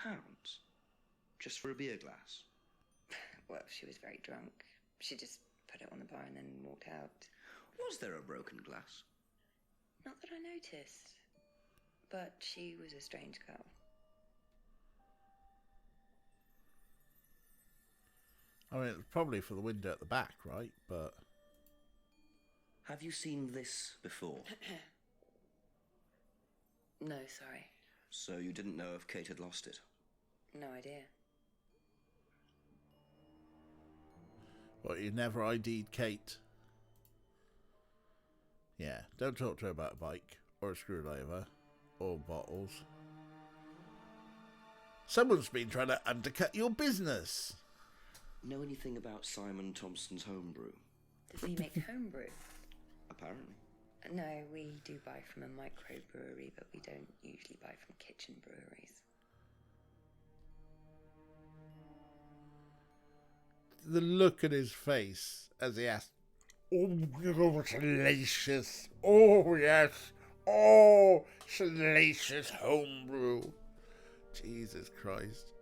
Just for a beer glass? Well, she was very drunk. She just put it on the bar and then walked out. Was there a broken glass? Not that I noticed. But she was a strange girl. I mean, it's probably for the window at the back, right? But... Have you seen this before? No, sorry. So you didn't know if Kate had lost it? No idea. What, you never ID'd Kate? Yeah, don't talk to her about a bike, or a screwdriver, or bottles. Someone's been trying to undercut your business. Know anything about Simon Thompson's homebrew? Does he make homebrew? Apparently. No, we do buy from a microbrewery, but we don't usually buy from kitchen breweries. The look at his face as he asked, oh, salacious. Oh, yes. Oh, salacious homebrew. Jesus Christ.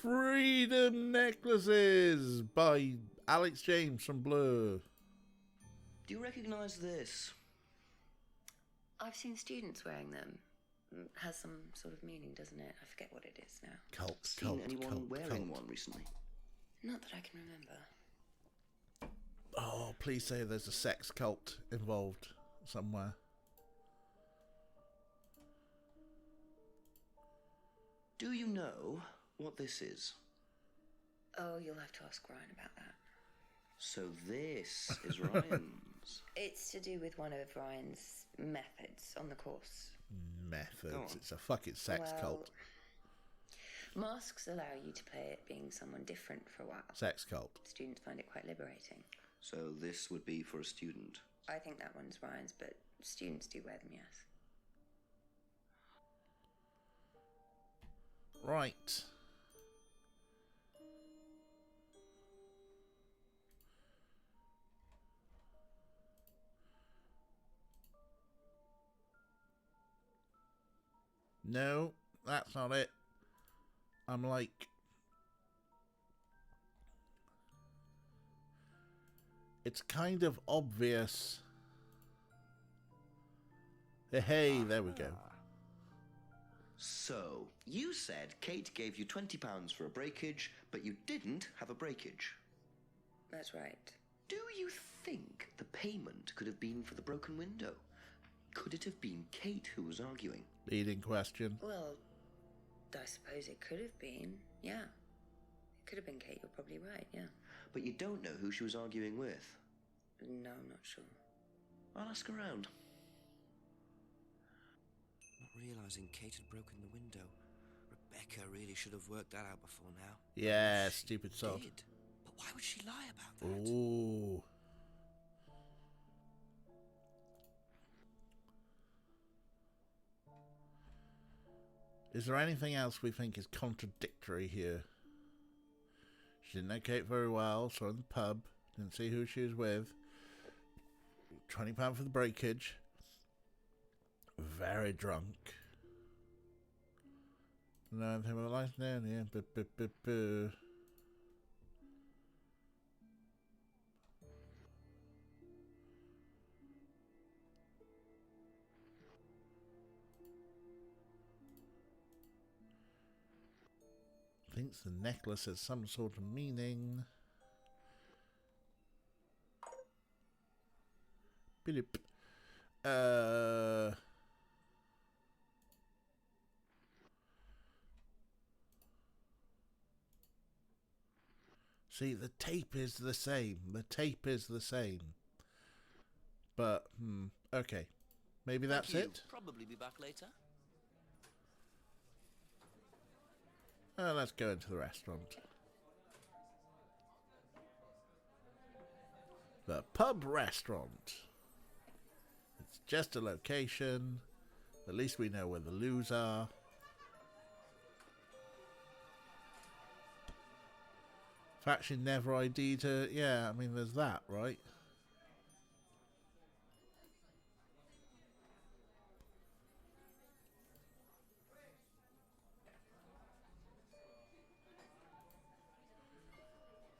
Freedom Necklaces by Alex James from Blur. Do you recognise this? I've seen students wearing them. Has some sort of meaning, doesn't it? I forget what it is now. Seen anyone wearing one recently? Not that I can remember. Oh, please say there's a sex cult involved somewhere. Do you know what this is? Oh, you'll have to ask Ryan about that. So this is Ryan's. It's to do with one of Ryan's methods on the course. Methods. It's a fucking sex cult. Masks allow you to play it being someone different for a while. Sex cult. Students find it quite liberating. So this would be for a student. I think that one's Ryan's, but students do wear them, yes. Right. No, that's not it. I'm like... It's kind of obvious. Hey, there we go. So, you said Kate gave you £20 for a breakage, but you didn't have a breakage. That's right. Do you think the payment could have been for the broken window? Could it have been Kate who was arguing? Leading question. Well, I suppose it could have been, yeah. It could have been Kate, you're probably right, yeah. But you don't know who she was arguing with. No, I'm not sure. I'll ask around. Not realising Kate had broken the window. Rebecca really should have worked that out before now. Yeah, She stupid sod. did. But why would she lie about that? Ooh. Is there anything else we think is contradictory here? She didn't know Kate very well, saw her in the pub, didn't see who she was with. £20 for the breakage. Very drunk. Know anything about life down here? Thinks the necklace has some sort of meaning. Philip. See, the tape is the same. The tape is the same. But, okay. Maybe that's Thank you. it? Probably be back later. Let's go into the restaurant. The pub restaurant. It's just a location. At least we know where the loos are. Faction never ID'd her. Yeah, I mean, there's that, right?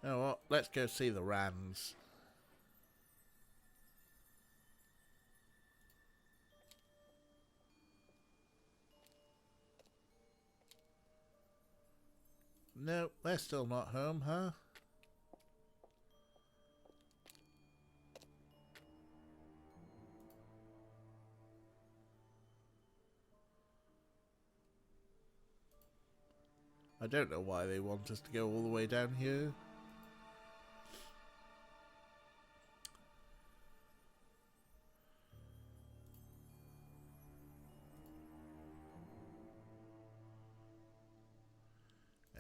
You know what? Let's go see the Rands. No, they're still not home, huh? I don't know why they want us to go all the way down here.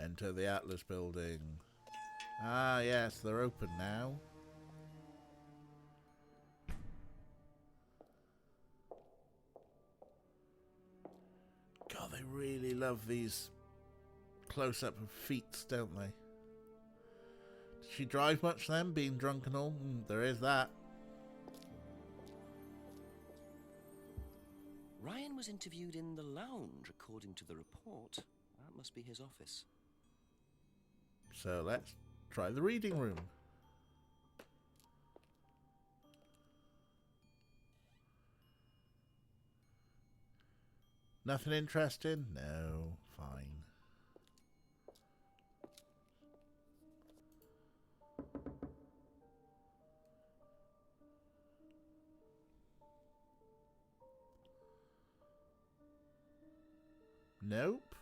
Enter the Atlas building. Ah, yes, they're open now. God, they really love these close-up of feet, don't they? Did she drive much then, being drunk and all? There is that. Ryan was interviewed in the lounge, according to the report. That must be his office. So let's try the reading room. Nothing interesting? No, fine. Nope.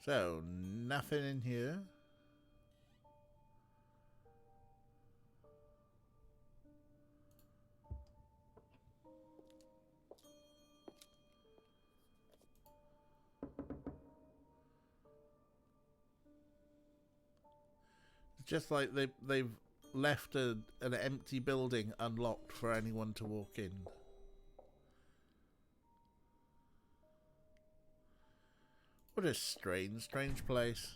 So, nothing in here. Just like they've left an empty building unlocked for anyone to walk in. What a strange place.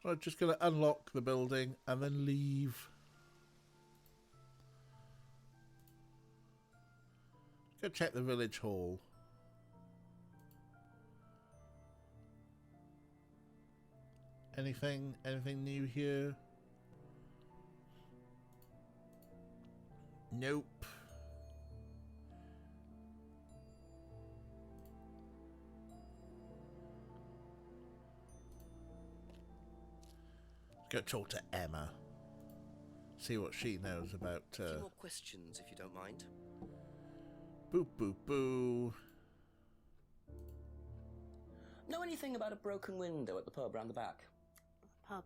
We're just going to unlock the building and then leave. Go check the village hall. Anything new here? Nope. Go talk to Emma. See what she knows about. A few more questions, if you don't mind. Boo boo boo. Know anything about a broken window at the pub round the back? Pub,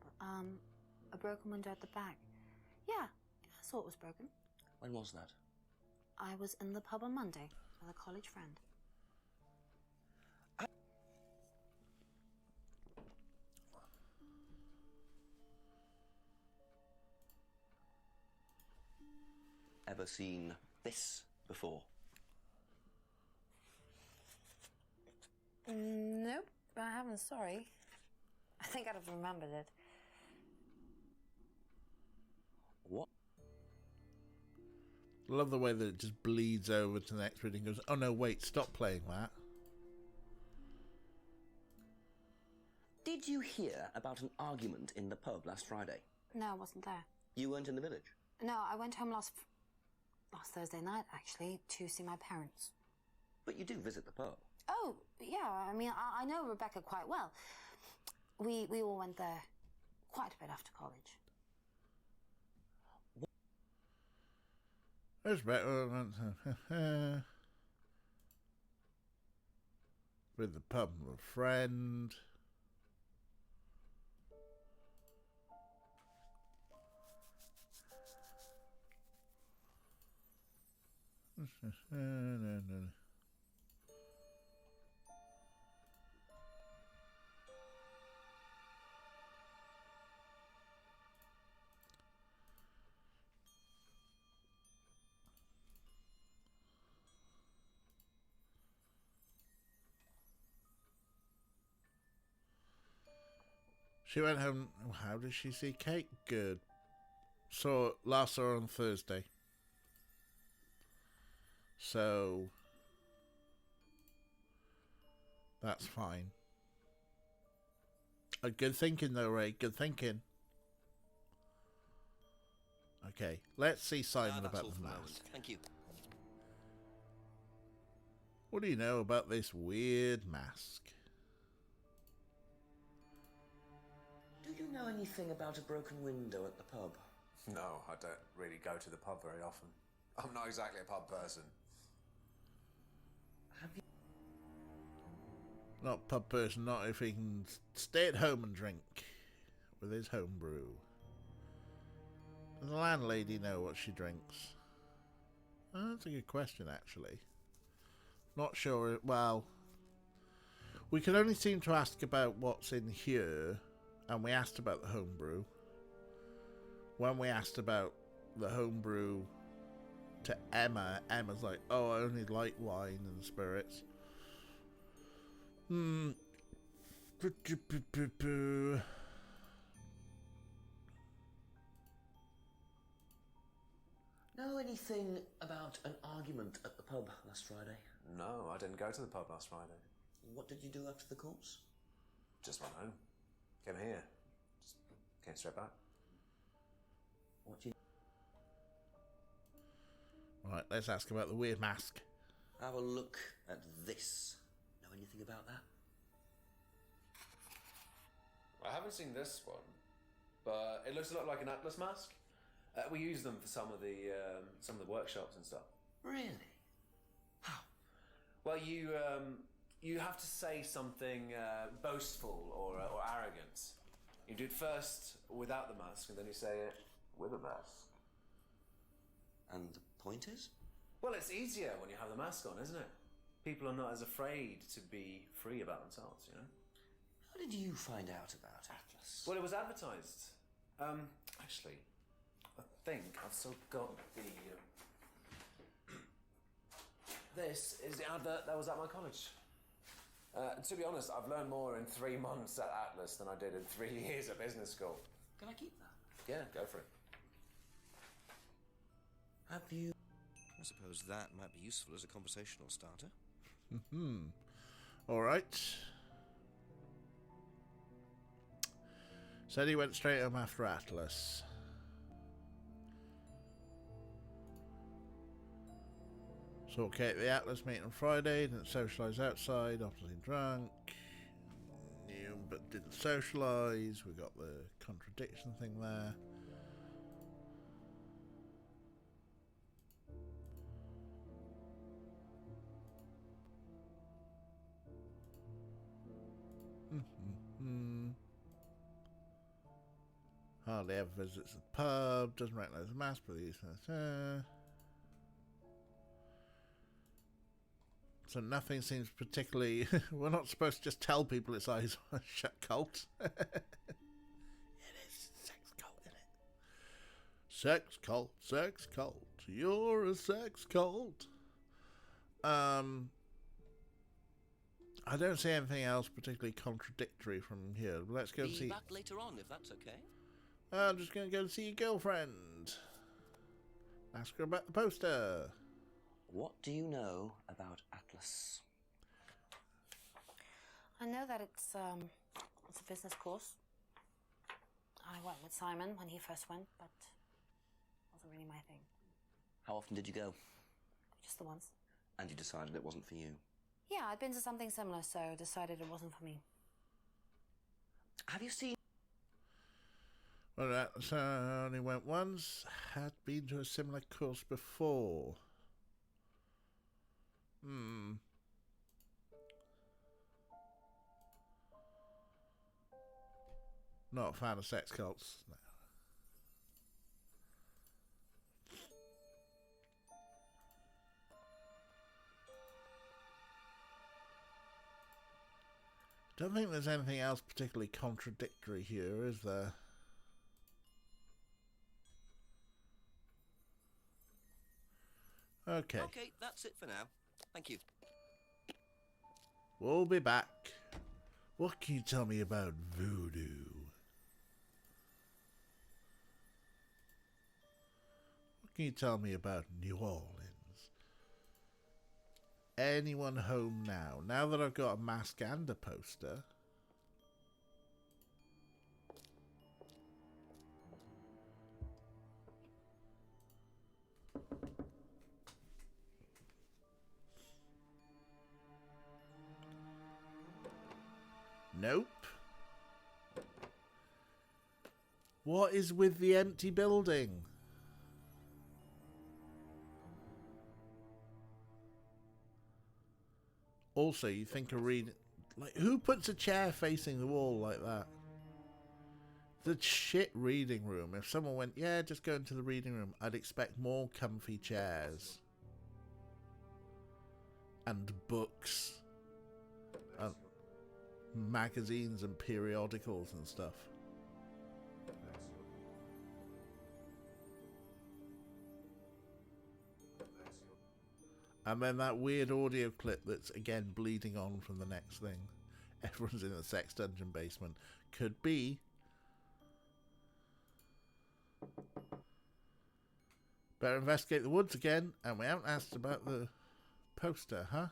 a broken window at the back. Yeah, I saw it was broken. When was that? I was in the pub on Monday with a college friend. Ever seen this before? Nope, I haven't, sorry. I think I'd have remembered it. What? Love the way that it just bleeds over to the next bit and goes, oh no, wait, stop playing that. Did you hear about an argument in the pub last Friday? No, I wasn't there. You weren't in the village? No, I went home last Thursday night, actually, to see my parents. But you do visit the pub. Oh, yeah, I mean, I know Rebecca quite well. We all went there quite a bit after college. There's better. With the pub with a friend. She went home. How did she see Kate? Good. Last saw her on Thursday. So that's fine. Good thinking though, Ray. Good thinking. Okay, let's see Simon That's about all the for the mask. moment. Thank you. What do you know about this weird mask? Do you know anything about a broken window at the pub? No, I don't really go to the pub very often. I'm not exactly a pub person. Have you? Not pub person, not if he can stay at home and drink with his home brew. Does the landlady know what she drinks? Oh, that's a good question, actually. Not sure. Well, we can only seem to ask about what's in here, and we asked about the homebrew. When we asked about the homebrew to Emma, Emma's like, oh, I only like wine and spirits. Know anything about an argument at the pub last Friday? No, I didn't go to the pub last Friday. What did you do after the course? Just went home. Came here. Just came straight back. What do you... Right, let's ask about the weird mask. Have a look at this. Know anything about that? I haven't seen this one, but it looks a lot like an Atlas mask. We use them for some of the workshops and stuff. Really? How? Well, you have to say something boastful or arrogant. You do it first without the mask, and then you say it with a mask. And the point is? Well, it's easier when you have the mask on, isn't it? people are not as afraid to be free about themselves, you know? How did you find out about Atlas? Well, it was advertised. Actually, I think I've still got the... This is the advert that was at my college. To be honest, I've learned more in 3 months at Atlas than I did in 3 years at business school. Can I keep that? Yeah, go for it. Have you... I suppose that might be useful as a conversational starter. All right. Said he went straight home after Atlas. So okay at the Atlas meeting on Friday, didn't socialise outside, obviously drunk. Knew but didn't socialise. We got the contradiction thing there. Hardly ever visits the pub, doesn't recognise the mask, but he's... So nothing seems particularly... We're not supposed to just tell people it's eyes shut cult. It is sex cult, isn't it? Sex cult, sex cult. You're a sex cult. I don't see anything else particularly contradictory from here. Let's go Be see... back later on, if that's okay. I'm just going to go see your girlfriend. Ask her about the poster. What do you know about Atlas? I know that it's a business course. I went with Simon when he first went, but it wasn't really my thing. How often did you go? Just the once. And you decided it wasn't for you? Yeah, I'd been to something similar, so decided it wasn't for me. Have you seen... Well, so I only went once. Had been to a similar course before. Not a fan of sex cults. No. Don't think there's anything else particularly contradictory here, is there? Okay. Okay, that's it for now. Thank you. We'll be back. What can you tell me about voodoo? What can you tell me about New Orleans? Anyone home now? Now that I've got a mask and a poster. Nope. What is with the empty building? Also, you think a like, who puts a chair facing the wall like that? The shit reading room. If someone went, yeah, just go into the reading room, I'd expect more comfy chairs. And books. And magazines and periodicals and stuff. And then that weird audio clip that's again bleeding on from the next thing. Everyone's in the sex dungeon basement. Could be. Better investigate the woods again. And we haven't asked about the poster, huh?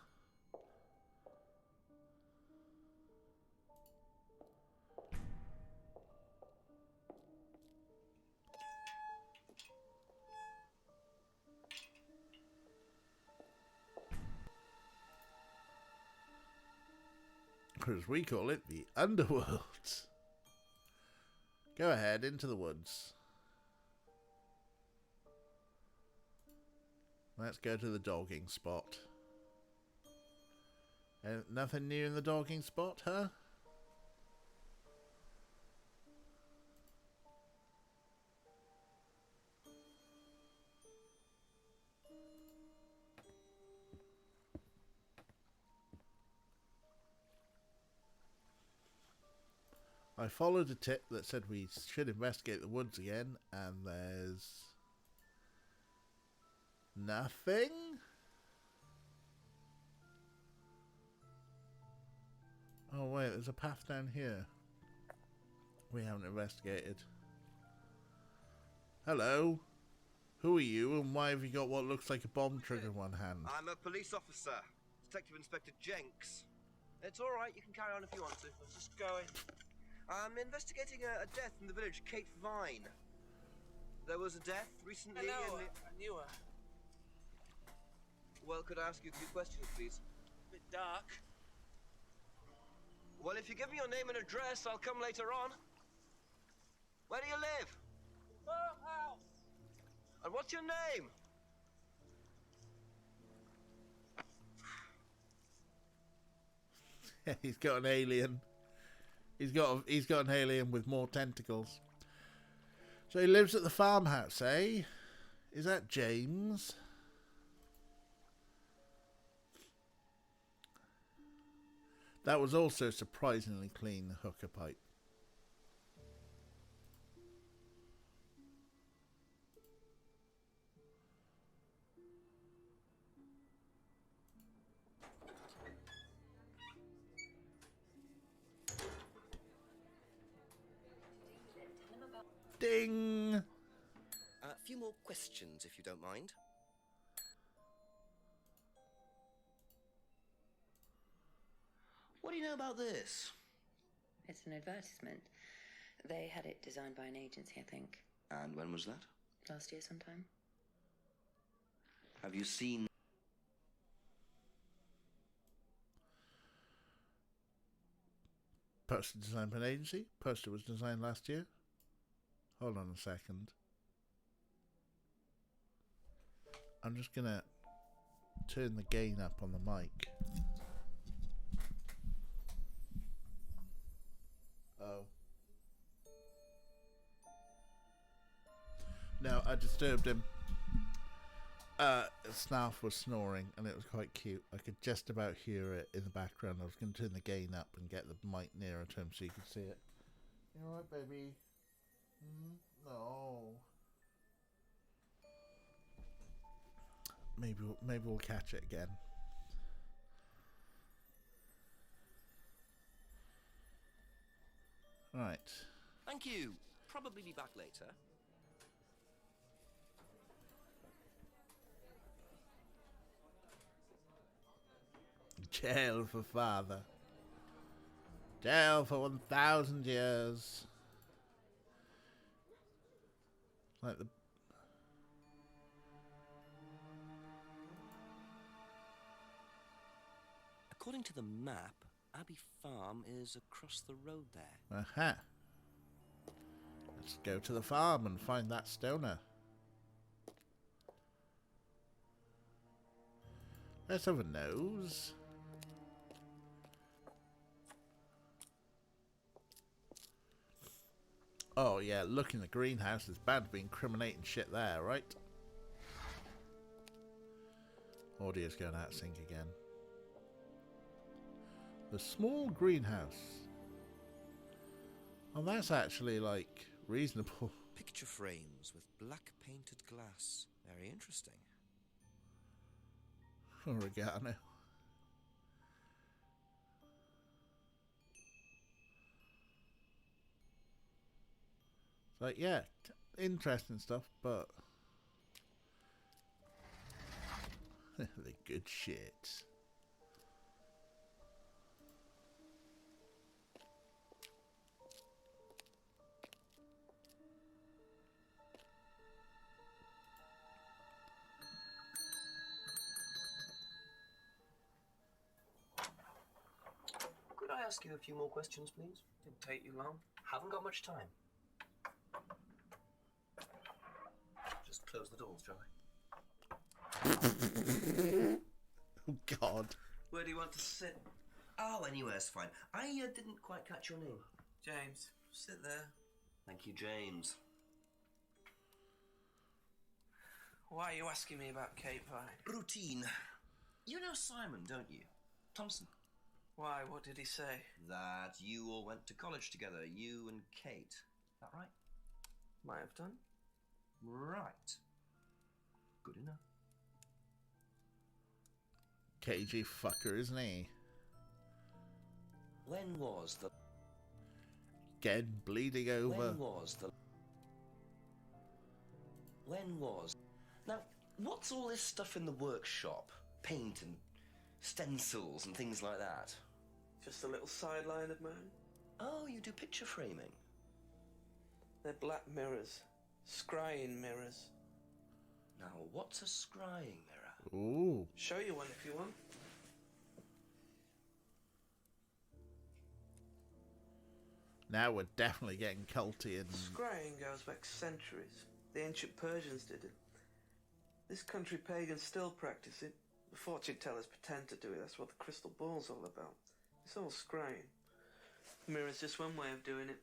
As we call it, the underworld. Go ahead, into the woods. Let's go to the dogging spot. Nothing new in the dogging spot, huh? I followed a tip that said we should investigate the woods again, and there's nothing. Oh wait, there's a path down here we haven't investigated. Hello, who are you, and why have you got what looks like a bomb trigger in one hand? I'm a police officer, Detective Inspector Jenks. It's all right, you can carry on if you want to. I'm just going. I'm investigating a death in the village, Kate Vine. There was a death recently. Hello, I knew her. Well, could I ask you a few questions, please? A bit dark. Well, if you give me your name and address, I'll come later on. Where do you live? Farmhouse. And what's your name? He's got an alien. He's got an alien with more tentacles. So he lives at the farmhouse, eh? Is that James? That was also surprisingly clean, the hooker pipe. Ding! A few more questions, if you don't mind. What do you know about this? It's an advertisement. They had it designed by an agency, I think. And when was that? Last year sometime. Have you seen... Poster designed by an agency. Poster was designed last year. Hold on a second. I'm just gonna turn the gain up on the mic. Oh. No, I disturbed him. Snarf was snoring and it was quite cute. I could just about hear it in the background. I was going to turn the gain up and get the mic nearer to him so you could see it. You alright, baby? No. Maybe we'll catch it again. Right. Thank you. Probably be back later. Jail for father. Jail for 1,000 years. Like the... According to the map, Abbey Farm is across the road there. Aha. Let's go to the farm and find that stoner. Let's have a nose. Oh yeah, look in the greenhouse. There's bound to be incriminating shit there, right? Audio's going out of sync again. The small greenhouse. Oh, that's actually, like, reasonable. Picture frames with black painted glass. Very interesting. Oregano. Like, yeah, interesting stuff, but the good shit. Could I ask you a few more questions, please? Didn't take you long. Haven't got much time. Just close the doors, shall I? Oh, God. Where do you want to sit? Oh, anywhere's fine. I didn't quite catch your name. James, sit there. Thank you, James. Why are you asking me about Kate Vine? Routine. You know Simon, don't you? Thompson. Why? What did he say? That you all went to college together, you and Kate. Is that right? Might have done. Right. Good enough. Cagey fucker, isn't he? When was the... Again, bleeding over. When was the... When was... Now, what's all this stuff in the workshop? Paint and stencils and things like that? Just a little sideline of mine. Oh, you do picture framing? They're black mirrors. Scrying mirrors. Now, what's a scrying mirror? Ooh. Show you one if you want. Now we're definitely getting culty and... Scrying goes back centuries. The ancient Persians did it. This country pagans still practice it. The fortune tellers pretend to do it. That's what the crystal ball's all about. It's all scrying. The mirror's just one way of doing it.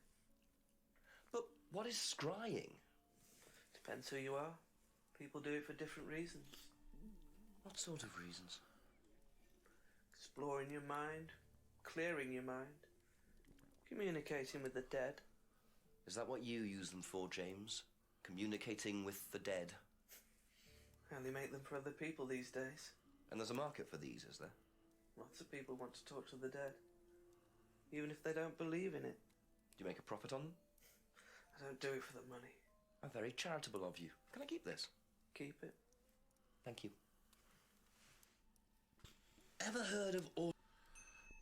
But what is scrying? Depends who you are. People do it for different reasons. What sort of reasons? Exploring your mind, clearing your mind, communicating with the dead. Is that what you use them for, James? Communicating with the dead? And they make them for other people these days. And there's a market for these, is there? Lots of people want to talk to the dead, even if they don't believe in it. Do you make a profit on them? I don't do it for the money. How very charitable of you. Can I keep this? Keep it. Thank you. Ever heard of all...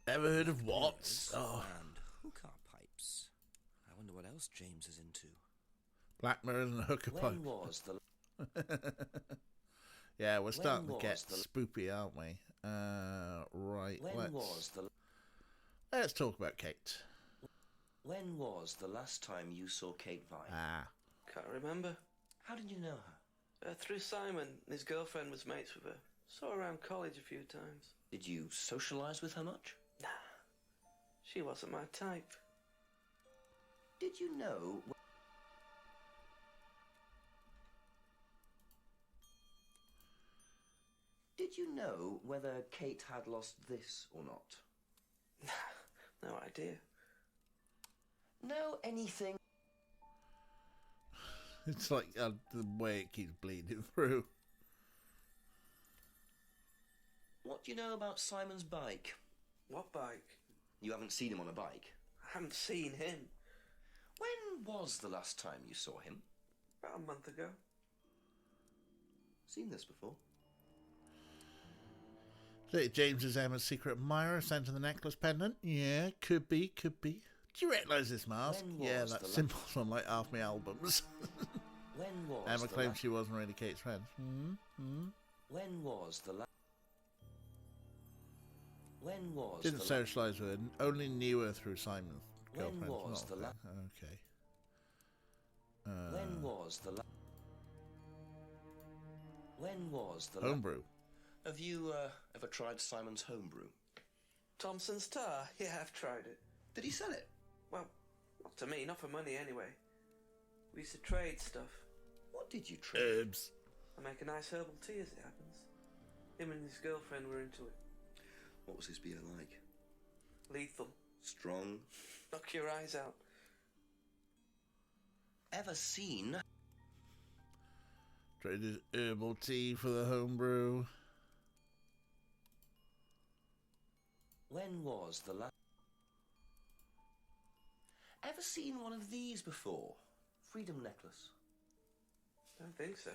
Ever heard of what? Mirrors Oh. and hookah pipes? I wonder what else James is into. Black mirrors and hookah When pipe. was the... Yeah, we're starting to was get the- spoopy, aren't we? Right. When was the... Let's talk about Kate. When was the last time you saw Kate Vine? Ah. Can't remember. How did you know her? Through Simon. His girlfriend was mates with her. Saw her around college a few times. Did you socialise with her much? Nah. She wasn't my type. Did you know... Did you know whether Kate had lost this or not? No idea. Know anything... It's like the way it keeps bleeding through. What do you know about Simon's bike? What bike? You haven't seen him on a bike. I haven't seen him. When was the last time you saw him? About a month ago. Seen this before? Is it James's Emma's secret admirer sent her the necklace pendant? Yeah, could be, could be. Do you recognise this mask? When Yeah, was that the symbol's on like half my albums. When was Emma the claims she wasn't really Kate's friend. When was the last... When was Didn't the socialise with her, only knew her through Simon's When girlfriend. was the Okay. When was the When was the Homebrew. Have you ever tried Simon's homebrew? Thompson's tar? Yeah, I've tried it. Did he sell it? Well, not to me, not for money anyway. We used to trade stuff. What did you trade? Herbs. I make a nice herbal tea as it happens. Him and his girlfriend were into it. What was his beer like? Lethal. Strong? Knock your eyes out. Ever seen... Traded herbal tea for the homebrew. When was the last... Ever seen one of these before? Freedom necklace. Don't think so.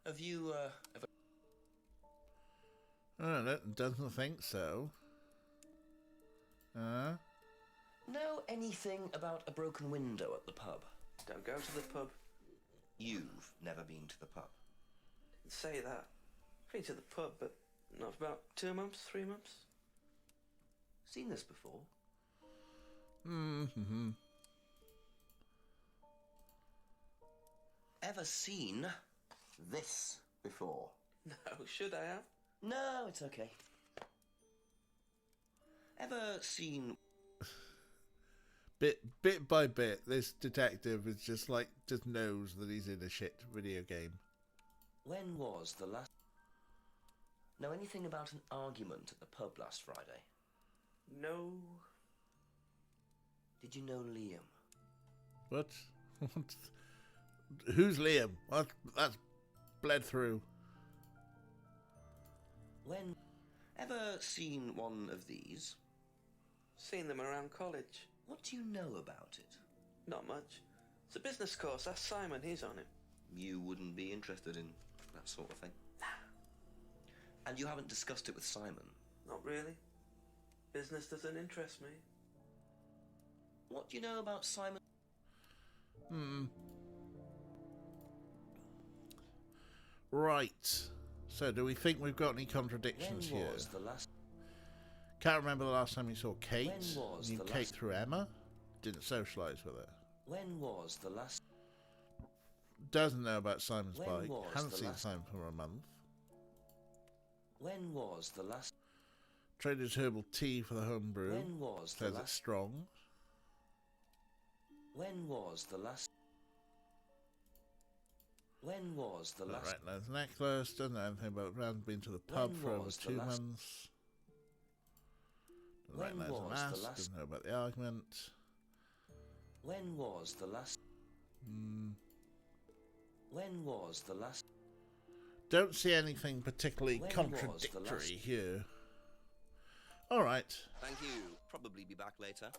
Have you ever... Oh, doesn't think so. Know anything about a broken window at the pub? Don't go to the pub. You've never been to the pub. Didn't say that. I've been to the pub, but not for about 2 months, 3 months. Seen this before? Mm-hmm. Ever seen this before? No, should I have? No, it's okay. Ever seen... Bit by bit, this detective is just knows that he's in a shit video game. When was the last... Know anything about an argument at the pub last Friday? No. Did you know Liam? What? What? Who's Liam? What? That's bled through. When... Ever seen one of these? Seen them around college. What do you know about it? Not much. It's a business course. Ask Simon, he's on it. You wouldn't be interested in that sort of thing? And you haven't discussed it with Simon? Not really. Business doesn't interest me. What do you know about Simon? Right. So, do we think we've got any contradictions When here? was the last... Can't remember the last time you saw Kate. When was Knew the Kate last- through Emma. Didn't socialise with her. When was the last... Doesn't know about Simon's When bike. was Hasn't the seen last- Simon for a month. When was the last... Traded herbal tea for the home brew. When was the Says it's last... strong. When was the last... When was the last... Right, nose necklace. Doesn't know anything about it. Hasn't been to the pub When for over was the 2 last- months. Doesn't When recognise the was the mask. last- Doesn't know about the argument. When was the last... When was the last... Don't see anything particularly When was the contradictory last- here. Alright. Thank you. Probably be back later.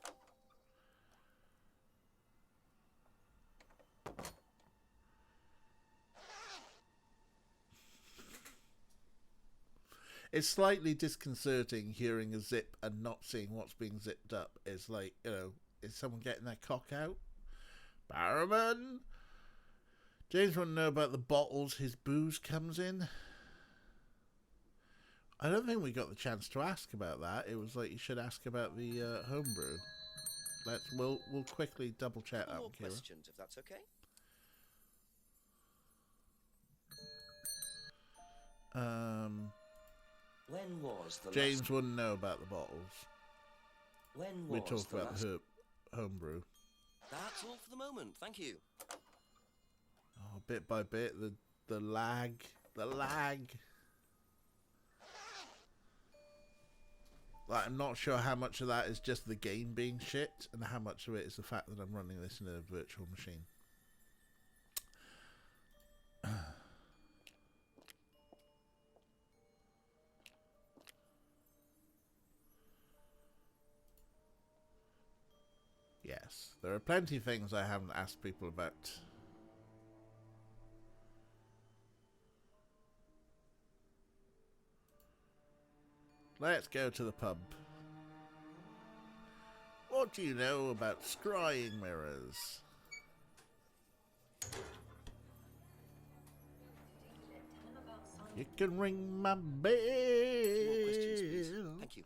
It's slightly disconcerting hearing a zip and not seeing what's being zipped up. It's like, you know, is someone getting their cock out? Barrowman? James want to know about the bottles his booze comes in. I don't think we got the chance to ask about that. It was like you should ask about the homebrew. We'll quickly double check that More one, Kira. questions, if that's okay. When was the James last... wouldn't know about the bottles. When We was talked the about last... the homebrew. That's all for the moment. Thank you. Oh, bit by bit, the lag. Like, I'm not sure how much of that is just the game being shit, and how much of it is the fact that I'm running this in a virtual machine. Yes, there are plenty of things I haven't asked people about. Let's go to the pub. What do you know about scrying mirrors? You can ring my bell. More questions, please. Thank you.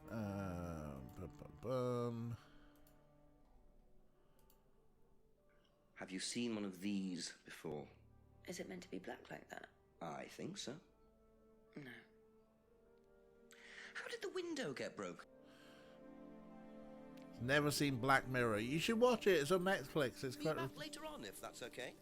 Bum, bum, bum. Have you seen one of these before? Is it meant to be black like that? I think so. No. How did the window get broken? Never seen Black Mirror. You should watch it. It's on Netflix. It's Be quite. back later on, if that's okay.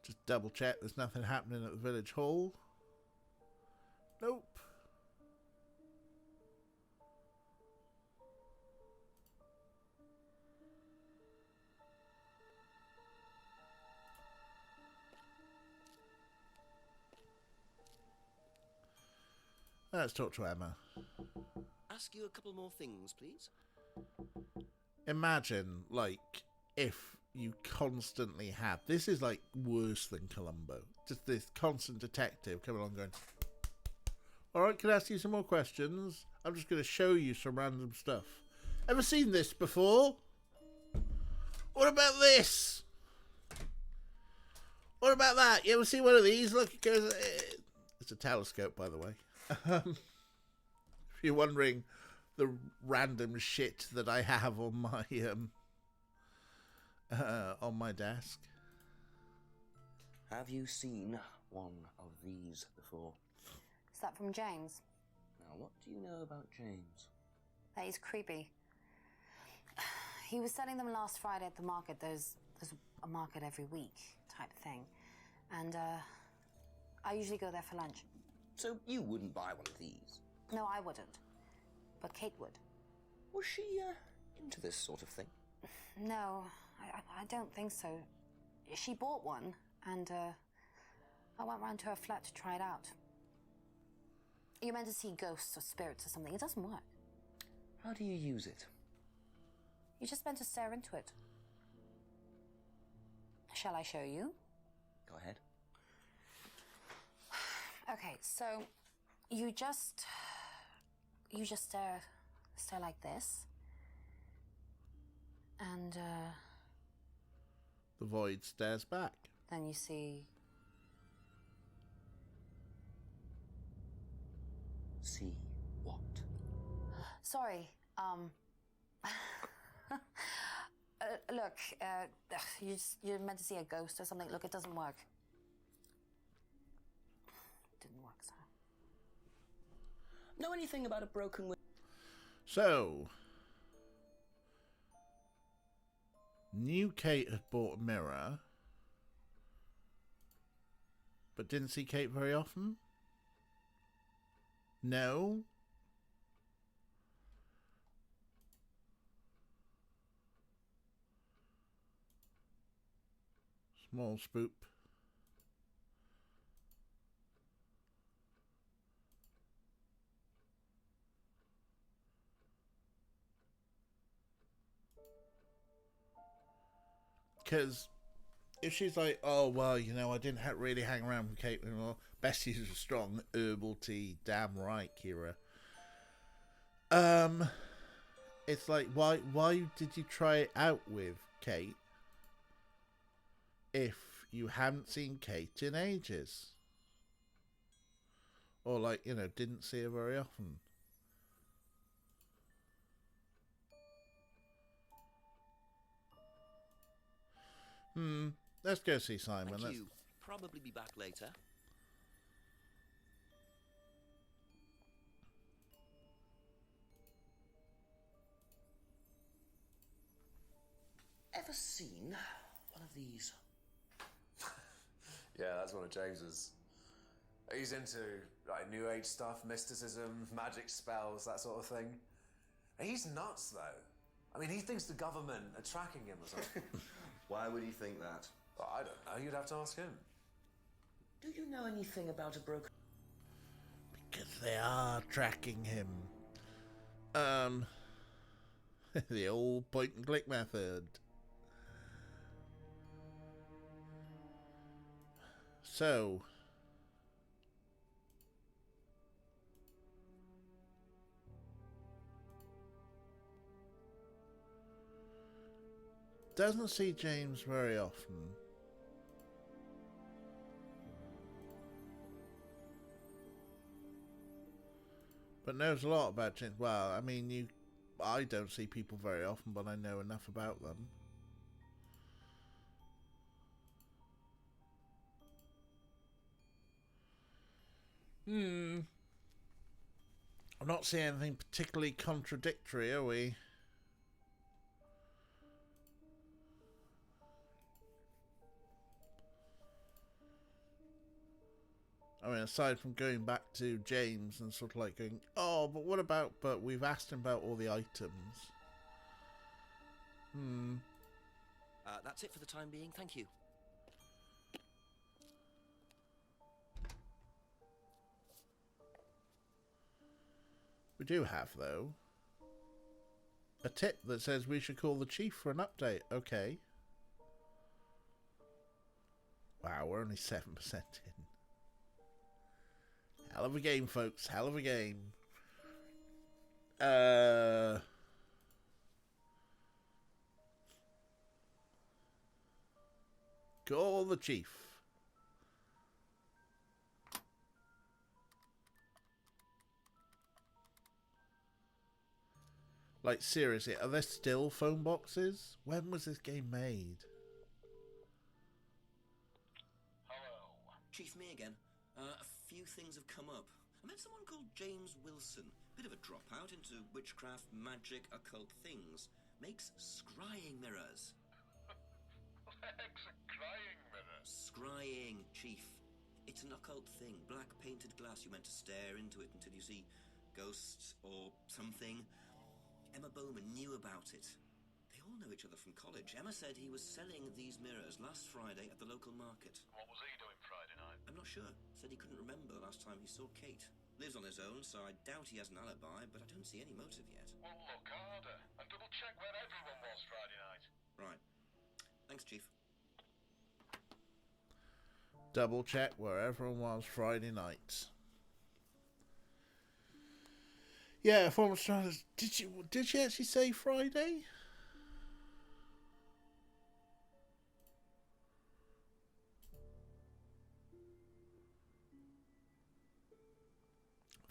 Just double check. There's nothing happening at the village hall. Nope. Let's talk to Emma. Ask you a couple more things, please. Imagine, like, if you constantly had... This is, like, worse than Columbo. Just this constant detective coming along going, alright, can I ask you some more questions? I'm just going to show you some random stuff. Ever seen this before? What about this? What about that? You ever see one of these? Look, it goes... It's a telescope, by the way. If you're wondering the random shit that I have on my on my desk. Have you seen one of these before? Is that from James? Now, what do you know about James? That he's creepy. He was selling them last Friday at the market. There's a market every week type thing. And I usually go there for lunch. So you wouldn't buy one of these? No, I wouldn't. But Kate would. Was she into this sort of thing? No, I don't think so. She bought one, and I went round to her flat to try it out. You're meant to see ghosts or spirits or something. It doesn't work. How do you use it? You're just meant to stare into it. Shall I show you? Go ahead. Okay, so you just stare like this, and The void stares back. then you see. See what? Sorry, look, you're meant to see a ghost or something. Look, it doesn't work. Didn't work, so. Know anything about a broken window? So, knew Kate had bought a mirror, but didn't see Kate very often? No? Small spoop. Because if she's like, oh, well, you know, I didn't really hang around with Kate anymore. Best use of strong herbal tea. Damn right, Kira. It's like, why did you try it out with Kate if you haven't seen Kate in ages? Or, like, you know, didn't see her very often? Let's go see Simon. Thank you. Probably be back later. Ever seen one of these? Yeah, that's one of James's. He's into like New Age stuff, mysticism, magic spells, that sort of thing. He's nuts, though. I mean, he thinks the government are tracking him or something. Why would he think that? Well, I don't know. You'd have to ask him. Do you know anything about a broken... Because they are tracking him. The old point and click method. So, doesn't see James very often. But knows a lot about James. Well, I mean, I don't see people very often, but I know enough about them. I'm not seeing anything particularly contradictory, are we? I mean, aside from going back to James and sort of like going, oh, but what about, but we've asked him about all the items. That's it for the time being. Thank you. We do have, though, a tip that says we should call the chief for an update. Okay. Wow, we're only 7% in. Hell of a game, folks. Hell of a game. Call the chief. Like, seriously, are there still phone boxes? When was this game made? Chief, me again. A few things have come up. I met someone called James Wilson. Bit of a dropout into witchcraft, magic, occult things. Makes scrying mirrors. Scrying mirrors? Scrying, Chief. It's an occult thing. Black painted glass. You're meant to stare into it until you see ghosts or something. Emma Bowman knew about it. They all know each other from college. Emma said he was selling these mirrors last Friday at the local market. What was he doing Friday night? I'm not sure. Said he couldn't remember the last time he saw Kate. Lives on his own, so I doubt he has an alibi, but I don't see any motive yet. Well, look harder and double check where everyone was Friday night. Right. Thanks, Chief. Double check where everyone was Friday night. Yeah, former Stratus. Did she actually say Friday?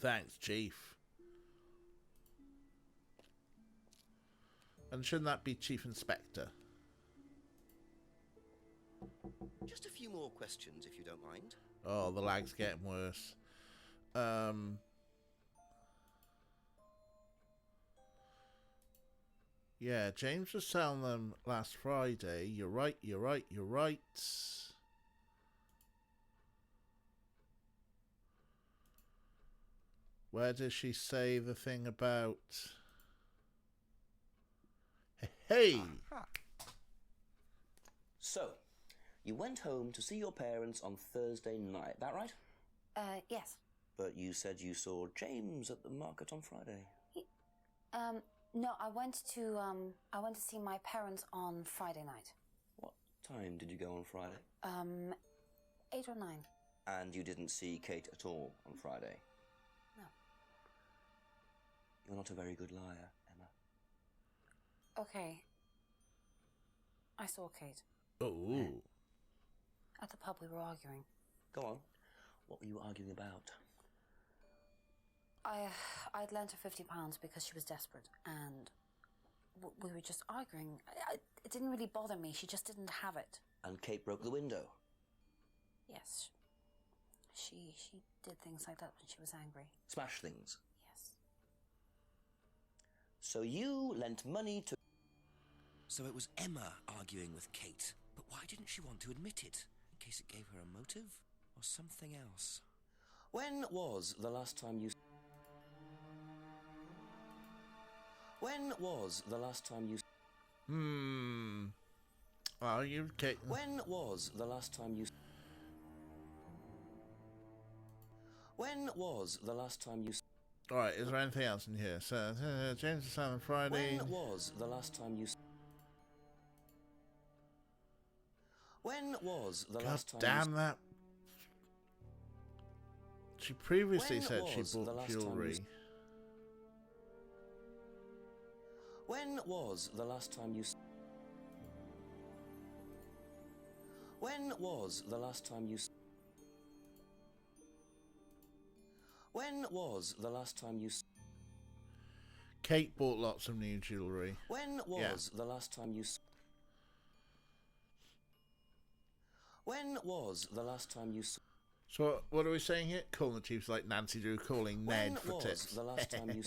Thanks, Chief. And shouldn't that be Chief Inspector? Just a few more questions, if you don't mind. Oh, the lag's getting worse. Yeah, James was selling them last Friday. You're right. Where does she say the thing about... Hey! So, you went home to see your parents on Thursday night, that right? Yes. But you said you saw James at the market on Friday. No, I went to see my parents on Friday night. What time did you go on Friday? 8 or 9. And you didn't see Kate at all on Friday? No. You're not a very good liar, Emma. Okay. I saw Kate. Oh. At the pub we were arguing. Go on. What were you arguing about? I'd lent her £50 because she was desperate, and we were just arguing. It didn't really bother me. She just didn't have it. And Kate broke the window? Yes. She did things like that when she was angry. Smash things? Yes. So you lent money to... So it was Emma arguing with Kate. But why didn't she want to admit it? In case it gave her a motive? Or something else? When was the last time you... When was the last time you... Oh, you Kate. When was the last time you... When was the last time you... Alright, is there anything else in here? So, James is on Friday. When was the last time you... When was the last time God damn that. She previously said she bought jewellery. When was the last time you... When was the last time you... When was the last time you... Kate bought lots of new jewellery. When was the last time you... When was the last time you... So, what are we saying here? Calling the Chiefs like Nancy Drew calling Ned for tips. When was the last time you...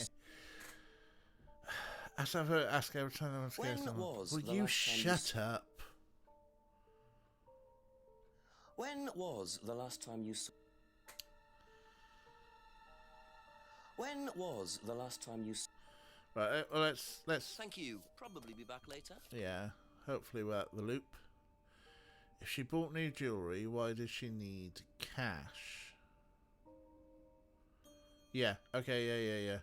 Ask every time I was When was Will the you last time shut up? When was the last time you... When was the last time you... Right, well, let's... Thank you. Probably be back later. Yeah, hopefully we're at the loop. If she bought new jewellery, why does she need cash? Yeah, okay, yeah.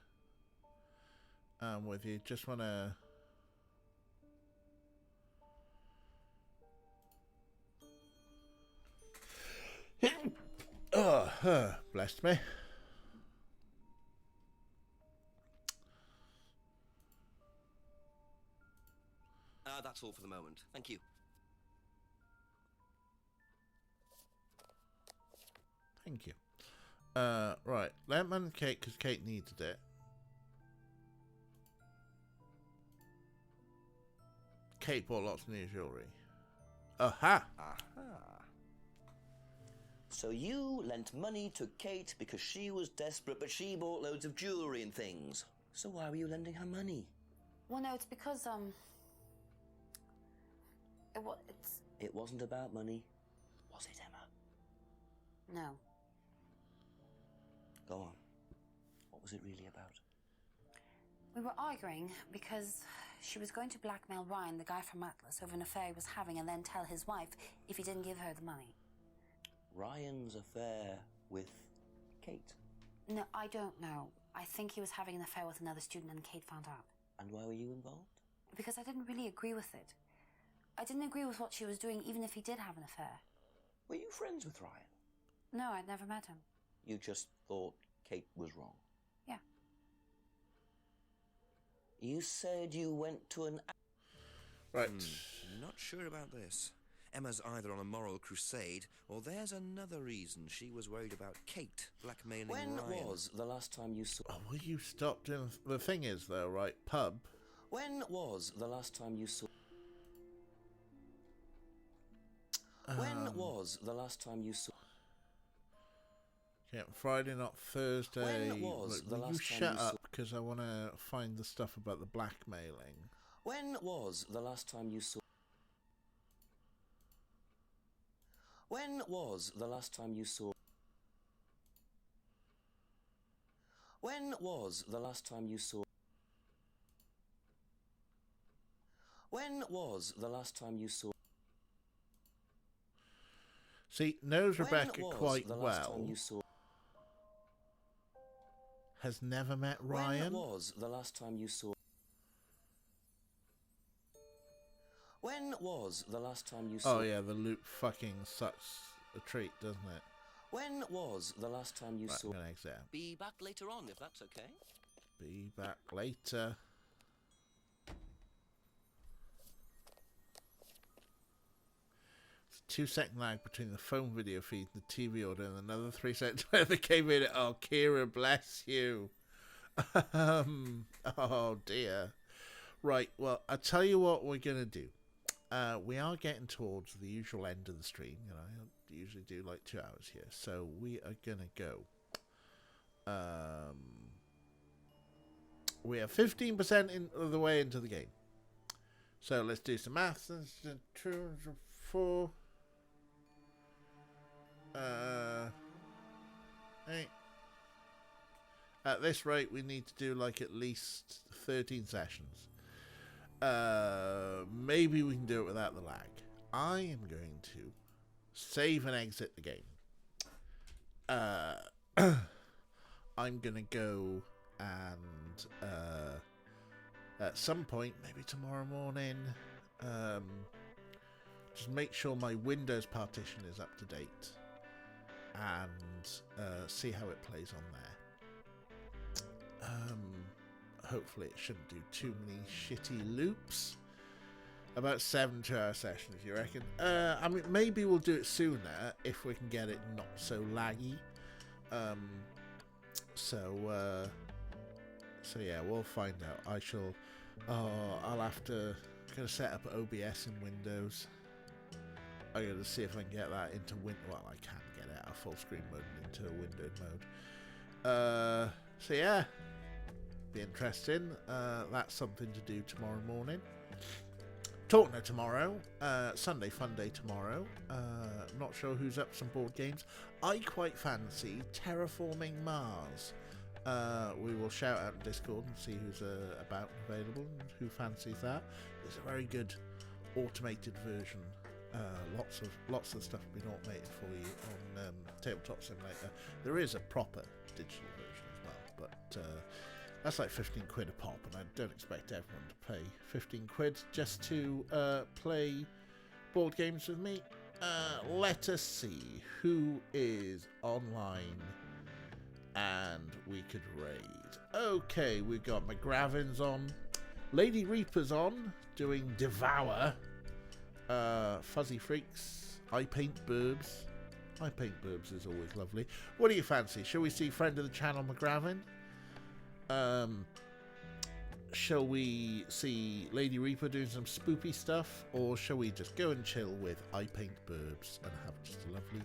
I'm with you. Just want to... Oh, bless me. That's all for the moment. Thank you. Thank you. Right. Lemon cake because Kate needed it. Kate bought lots of new jewellery. Aha! So you lent money to Kate because she was desperate, but she bought loads of jewellery and things. So why were you lending her money? Well, no, it's because, It wasn't about money, was it, Emma? No. Go on. What was it really about? We were arguing because she was going to blackmail Ryan, the guy from Atlas, over an affair he was having, and then tell his wife if he didn't give her the money. Ryan's affair with Kate? No, I don't know. I think he was having an affair with another student and Kate found out. And why were you involved? Because I didn't really agree with it. I didn't agree with what she was doing, even if he did have an affair. Were you friends with Ryan? No, I'd never met him. You just thought Kate was wrong? Yeah. You said you went to an... Right. Not sure about this. Emma's either on a moral crusade, or there's another reason she was worried about Kate blackmailing Ryan. When was the last time you saw... Oh, will you stop doing... The thing is, though, right, pub... When was the last time you saw... When was the last time you saw... Yeah, Friday, not Thursday. When was Look, the will you last time shut you up, saw... because I want to find the stuff about the blackmailing. When was the last time you saw... When was the last time you saw... When was the last time you saw... When was the last time you saw... See, knows When Rebecca was quite the last time well. you saw... Has never met Ryan. When was the last time you saw... When was the last time you saw... Oh yeah, the loop fucking sucks a treat, doesn't it? When was the last time you Right, saw... I'm gonna exit out. Be back later on, if that's okay. Be back later. It's a 2-second lag between the phone video feed and the TV order, and another 3 seconds where they came in. Oh, Kira, bless you. Oh dear. Right, well, I'll tell you what we're gonna do. We are getting towards the usual end of the stream. You know, I usually do like 2 hours here, so we are gonna go. We are 15% of the way into the game. So let's do some maths. 4. 8. At this rate, we need to do like at least 13 sessions. Maybe we can do it without the lag. I am going to save and exit the game. I'm going to go and at some point, maybe tomorrow morning, just make sure my Windows partition is up to date and see how it plays on there. Hopefully it shouldn't do too many shitty loops. About 7 2-hour sessions, you reckon? I mean, maybe we'll do it sooner if we can get it not so laggy. So yeah, we'll find out. I'll have to gonna set up OBS in Windows. I'm gonna see if I can get that into well, I can get it out of full screen mode into windowed mode. So yeah, be interesting. That's something to do tomorrow morning. Talking of tomorrow, Sunday fun day tomorrow. Not sure who's up some board games. I quite fancy Terraforming Mars. We will shout out in Discord and see who's about and available and who fancies that. It's a very good automated version. Lots of stuff has been automated for you on Tabletop Simulator. There is a proper digital version as well, but that's like 15 quid a pop, and I don't expect everyone to pay 15 quid just to play board games with me. Let us see who is online and we could raid. Okay, we've got McGravin's on, Lady Reaper's on, doing Devour, Fuzzy Freaks, I Paint Burbs. I Paint Burbs is always lovely. What do you fancy? Shall we see friend of the channel McGravin? shall we see Lady Reaper doing some spoopy stuff, or shall we just go and chill with I Paint Burbs and have just a lovely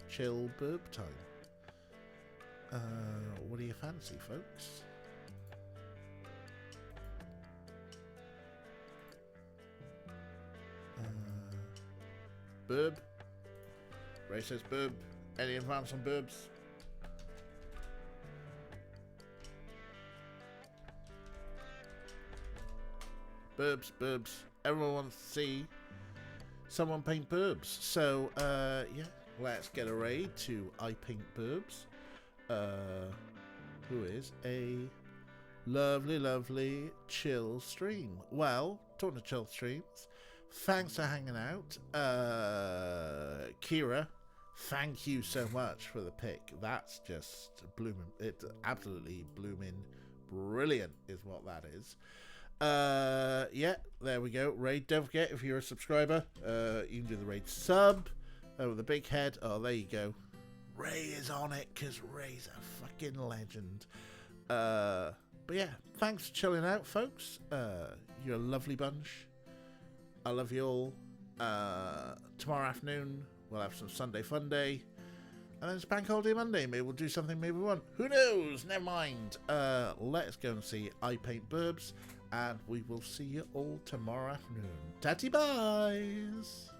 chill burb time? What do you fancy, folks? Burb? Ray says burb. Any advance on burbs? Burbs, burbs. Everyone wants to see someone paint burbs. So, yeah, let's get a raid to I Paint Burbs. Who is a lovely, lovely chill stream. Well, talking to chill streams, thanks for hanging out. Kira, thank you so much for the pick. That's just blooming. It's absolutely blooming brilliant is what that is. Yeah, there we go. Raid, don't forget, if you're a subscriber, you can do the raid sub with the big head. Oh, there you go. Ray is on it because Ray's a fucking legend. But yeah, thanks for chilling out, folks. You're a lovely bunch. I love you all. Tomorrow afternoon we'll have some Sunday fun day, and then it's Bank Holiday Monday. Maybe we'll do something maybe we won't. Who knows? Never mind. Let's go and see I Paint Burbs, and we will see you all tomorrow afternoon. Tatty byes.